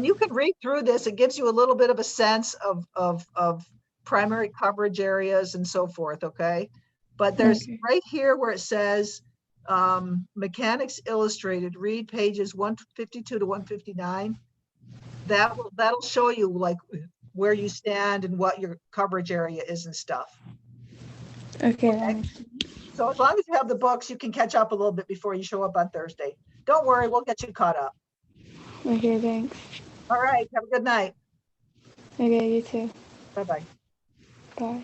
you can read through this. It gives you a little bit of a sense of primary coverage areas and so forth. Okay. But there's right here where it says Mechanics Illustrated, read pages 152 to 159. That'll show you like where you stand and what your coverage area is and stuff. Okay. So as long as you have the books, you can catch up a little bit before you show up on Thursday. Don't worry, we'll get you caught up. Okay, thanks. All right, have a good night. Okay, you too. Bye-bye. Bye.